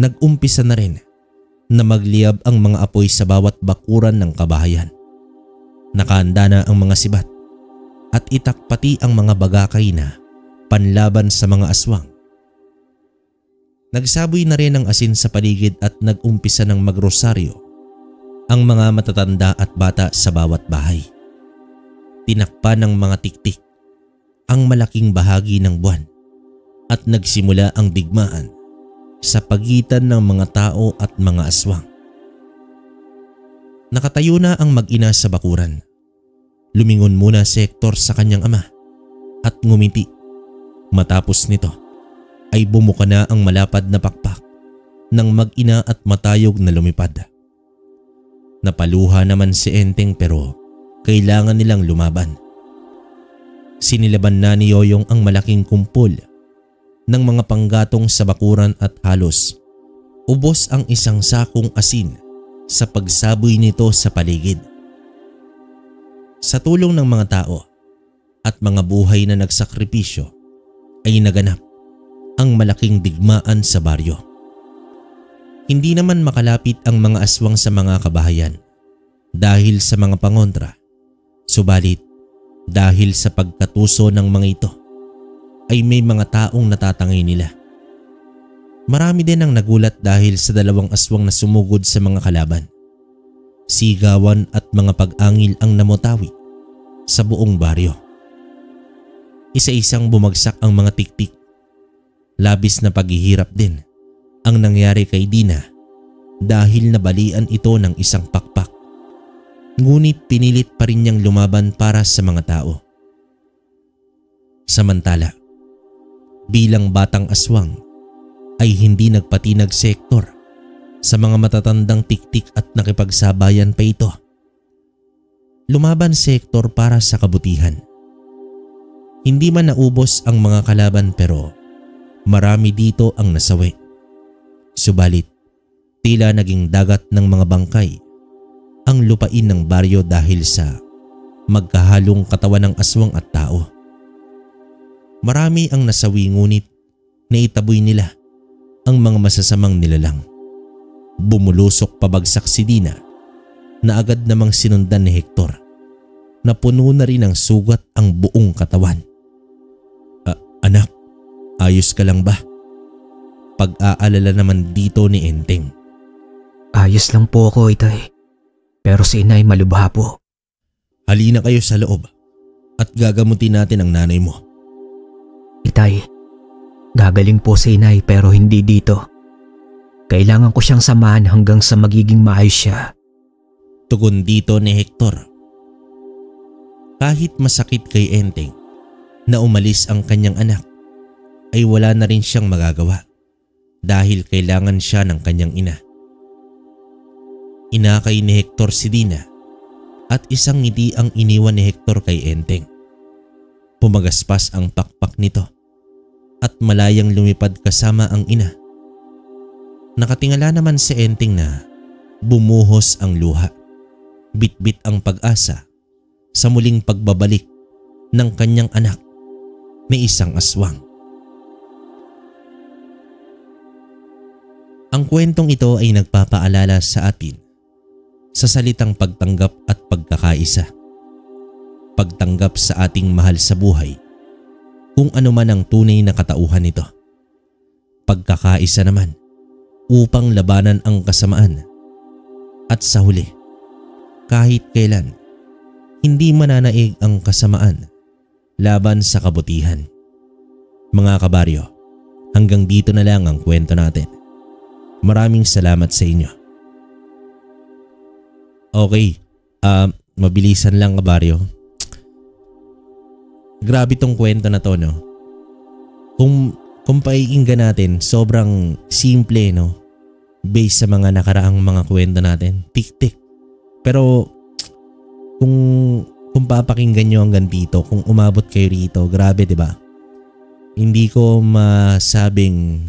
Nag-umpisa na rin na magliyab ang mga apoy sa bawat bakuran ng kabahayan. Nakahanda na ang mga sibat at itak pati ang mga bagakay na panlaban sa mga aswang. Nagsaboy na rin ang asin sa paligid at nag-umpisa ng magrosaryo ang mga matatanda at bata sa bawat bahay. Tinakpan ng mga tiktik ang malaking bahagi ng buwan at nagsimula ang digmaan sa pagitan ng mga tao at mga aswang. Nakatayo na ang mag-ina sa bakuran. Lumingon muna si Hector sa kanyang ama at ngumiti. Matapos nito ay bumuka na ang malapad na pakpak ng mag-ina at matayog na lumipad. Napaluha naman si Enteng pero kailangan nilang lumaban. Sinilaban na ni Yoyong ang malaking kumpol ng mga panggatong sa bakuran at halos ubos ang isang sakong asin sa pagsaboy nito sa paligid. Sa tulong ng mga tao at mga buhay na nagsakripisyo ay naganap ang malaking digmaan sa baryo. Hindi naman makalapit ang mga aswang sa mga kabahayan dahil sa mga pangontra, subalit dahil sa pagkatuso ng mga ito ay may mga taong natatangay nila. Marami din ang nagulat dahil sa dalawang aswang na sumugod sa mga kalaban. Sigawan at mga pag-angil ang namutawi sa buong baryo. Isa-isang bumagsak ang mga tiktik. Labis na paghihirap din ang nangyari kay Dina dahil nabalian ito ng isang pakpak. Ngunit pinilit pa rin niyang lumaban para sa mga tao. Samantala, bilang batang aswang ay hindi nagpatinag si Hector sa mga matatandang tiktik at nakipagsabayan pa ito. Lumaban si Hector para sa kabutihan. Hindi man naubos ang mga kalaban pero marami dito ang nasawi. Subalit, tila naging dagat ng mga bangkay ang lupain ng baryo dahil sa magkahalong katawan ng aswang at tao. Marami ang nasawi ngunit naitaboy nila ang mga masasamang nilalang. Bumulusok pabagsak si Dina na agad namang sinundan ni Hector na puno na rin ng sugat ang buong katawan. Anak, ayos ka lang ba? Pag-aalala naman dito ni Enteng. Ayos lang po ako, Itay. Pero si Inay malubha po. Halina kayo sa loob at gagamutin natin ang nanay mo. Itay, gagaling po si Inay pero hindi dito. Kailangan ko siyang samahan hanggang sa magiging maayos siya. Tugon dito ni Hector. Kahit masakit kay Enteng na umalis ang kanyang anak, ay wala na rin siyang magagawa dahil kailangan siya ng kanyang ina. Inakay ni Hector si Dina at isang ngiti ang iniwan ni Hector kay Enteng. Pumagaspas ang pakpak nito at malayang lumipad kasama ang ina. Nakatingala naman si Enteng na bumuhos ang luha. Bitbit ang pag-asa sa muling pagbabalik ng kanyang anak na isang aswang. Ang kwentong ito ay nagpapaalala sa atin sa salitang pagtanggap at pagkakaisa. Pagtanggap sa ating mahal sa buhay, kung ano man ang tunay na katauhan nito. Pagkakaisa naman upang labanan ang kasamaan. At sa huli, kahit kailan, hindi mananaig ang kasamaan laban sa kabutihan. Mga kabaryo, hanggang dito na lang ang kwento natin. Maraming salamat sa inyo. Okay, mabilisan lang kabaryo. Grabe tong kwento na to, no? Kung paikinggan natin, sobrang simple, no? Based sa mga nakaraang mga kwento natin. Tik-tik. Pero kung papakinggan nyo hanggang dito, kung umabot kayo rito, grabe, diba? Hindi ko masabing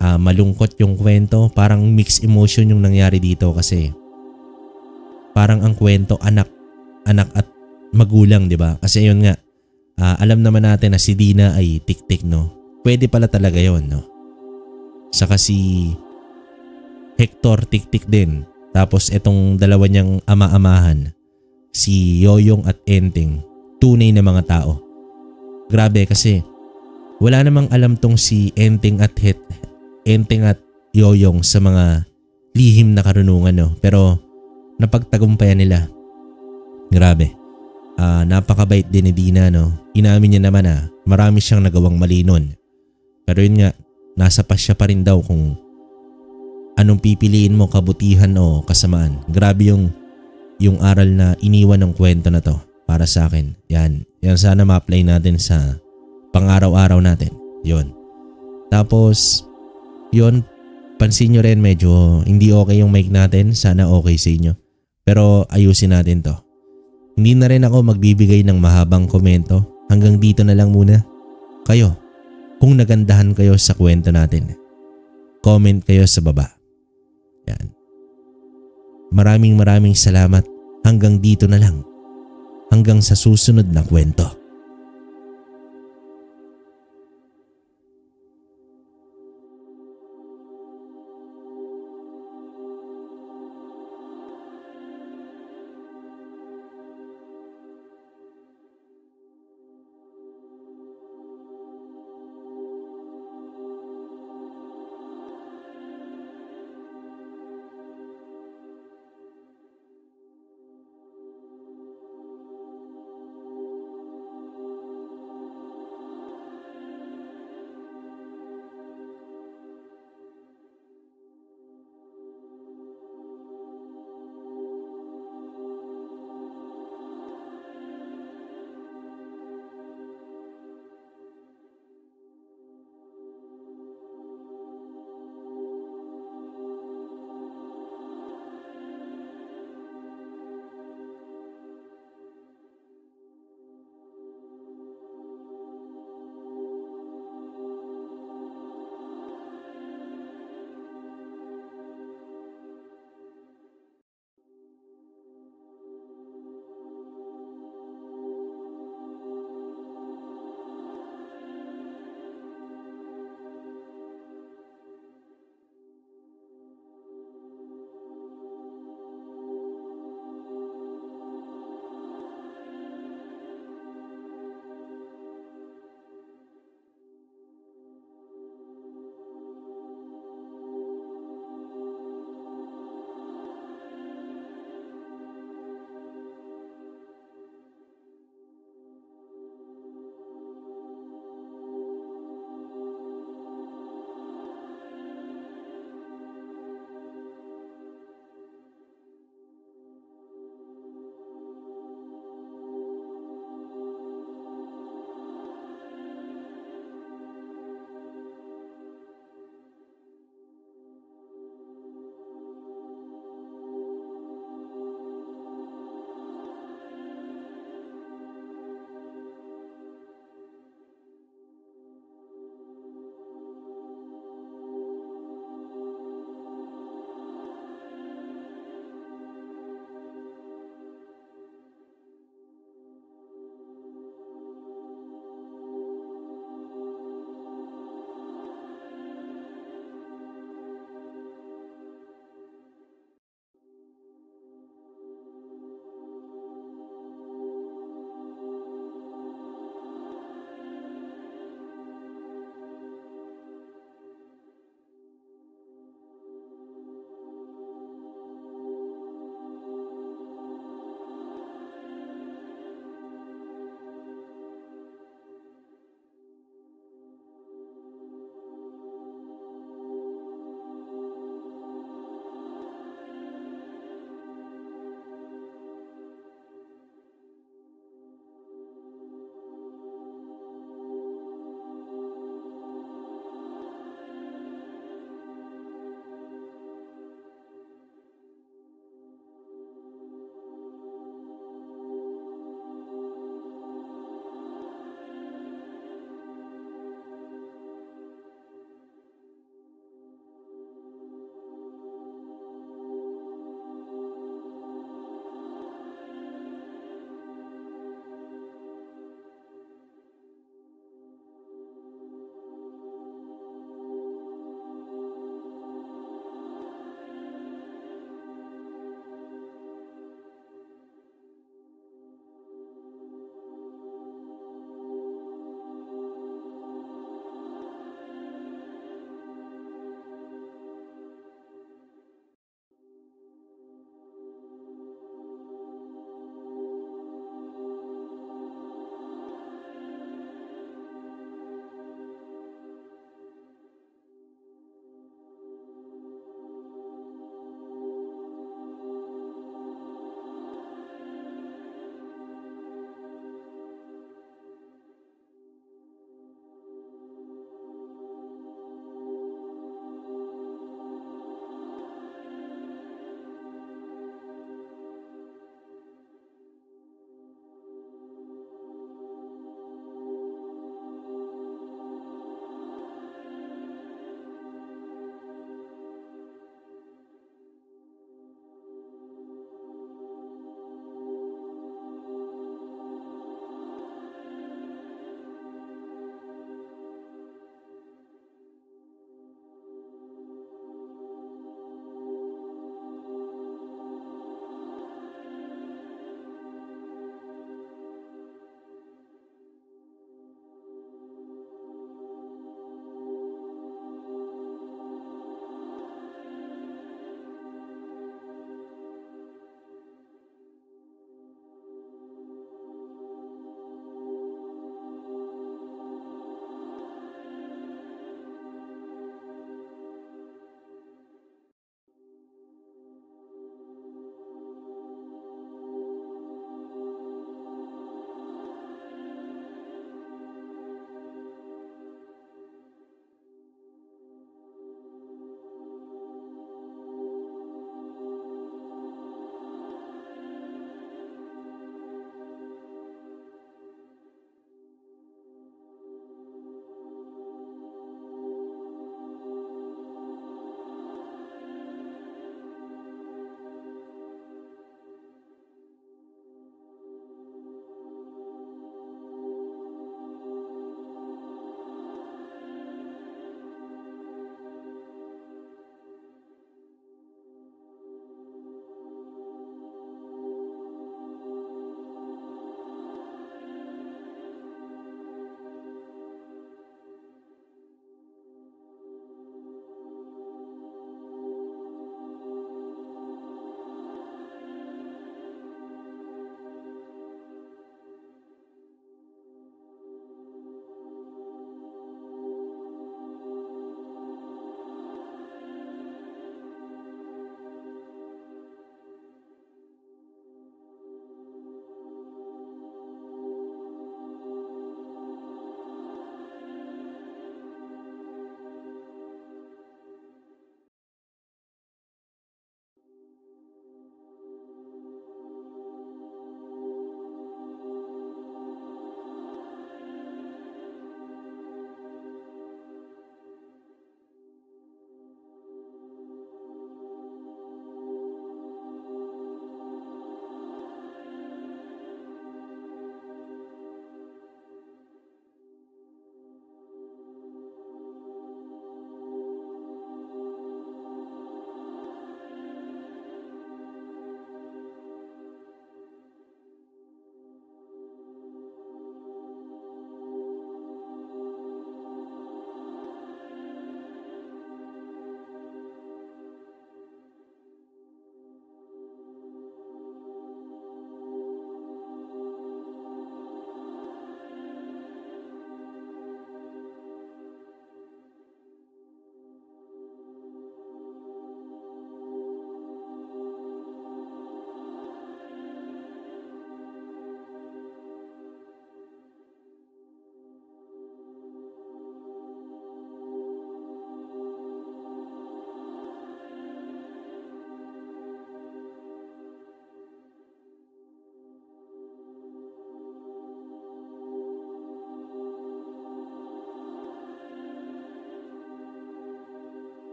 malungkot yung kwento. Parang mixed emotion yung nangyari dito kasi parang ang kwento anak at magulang, di ba? Kasi yun nga, alam naman natin na si Dina ay tik-tik, no? Pwede pala talaga yon, no? Saka si Hector tik-tik din. Tapos itong dalawa niyang ama-amahan, si Yoyong at Enteng, tunay na mga tao. Grabe kasi wala namang alam tong si Enteng at Yoyong sa mga lihim na karunungan, no? Pero napagtagumpayan nila. Grabe. Napakabait din ni Dina, no? Inamin niya naman na marami siyang nagawang mali nun. Pero yun nga, nasa pasya pa rin daw kung anong pipiliin mo, kabutihan o kasamaan. Grabe yung aral na iniwan ng kwento na to para sa akin. Yan sana ma-apply natin sa pang-araw-araw natin. Yun. Tapos, yun, pansin nyo rin medyo hindi okay yung mic natin. Sana okay sa inyo. Pero ayusin natin to. Hindi na rin ako magbibigay ng mahabang komento. Hanggang dito na lang muna. Kayo, kung nagandahan kayo sa kwento natin, comment kayo sa baba. Yan. Maraming salamat. Hanggang dito na lang. Hanggang sa susunod na kwento.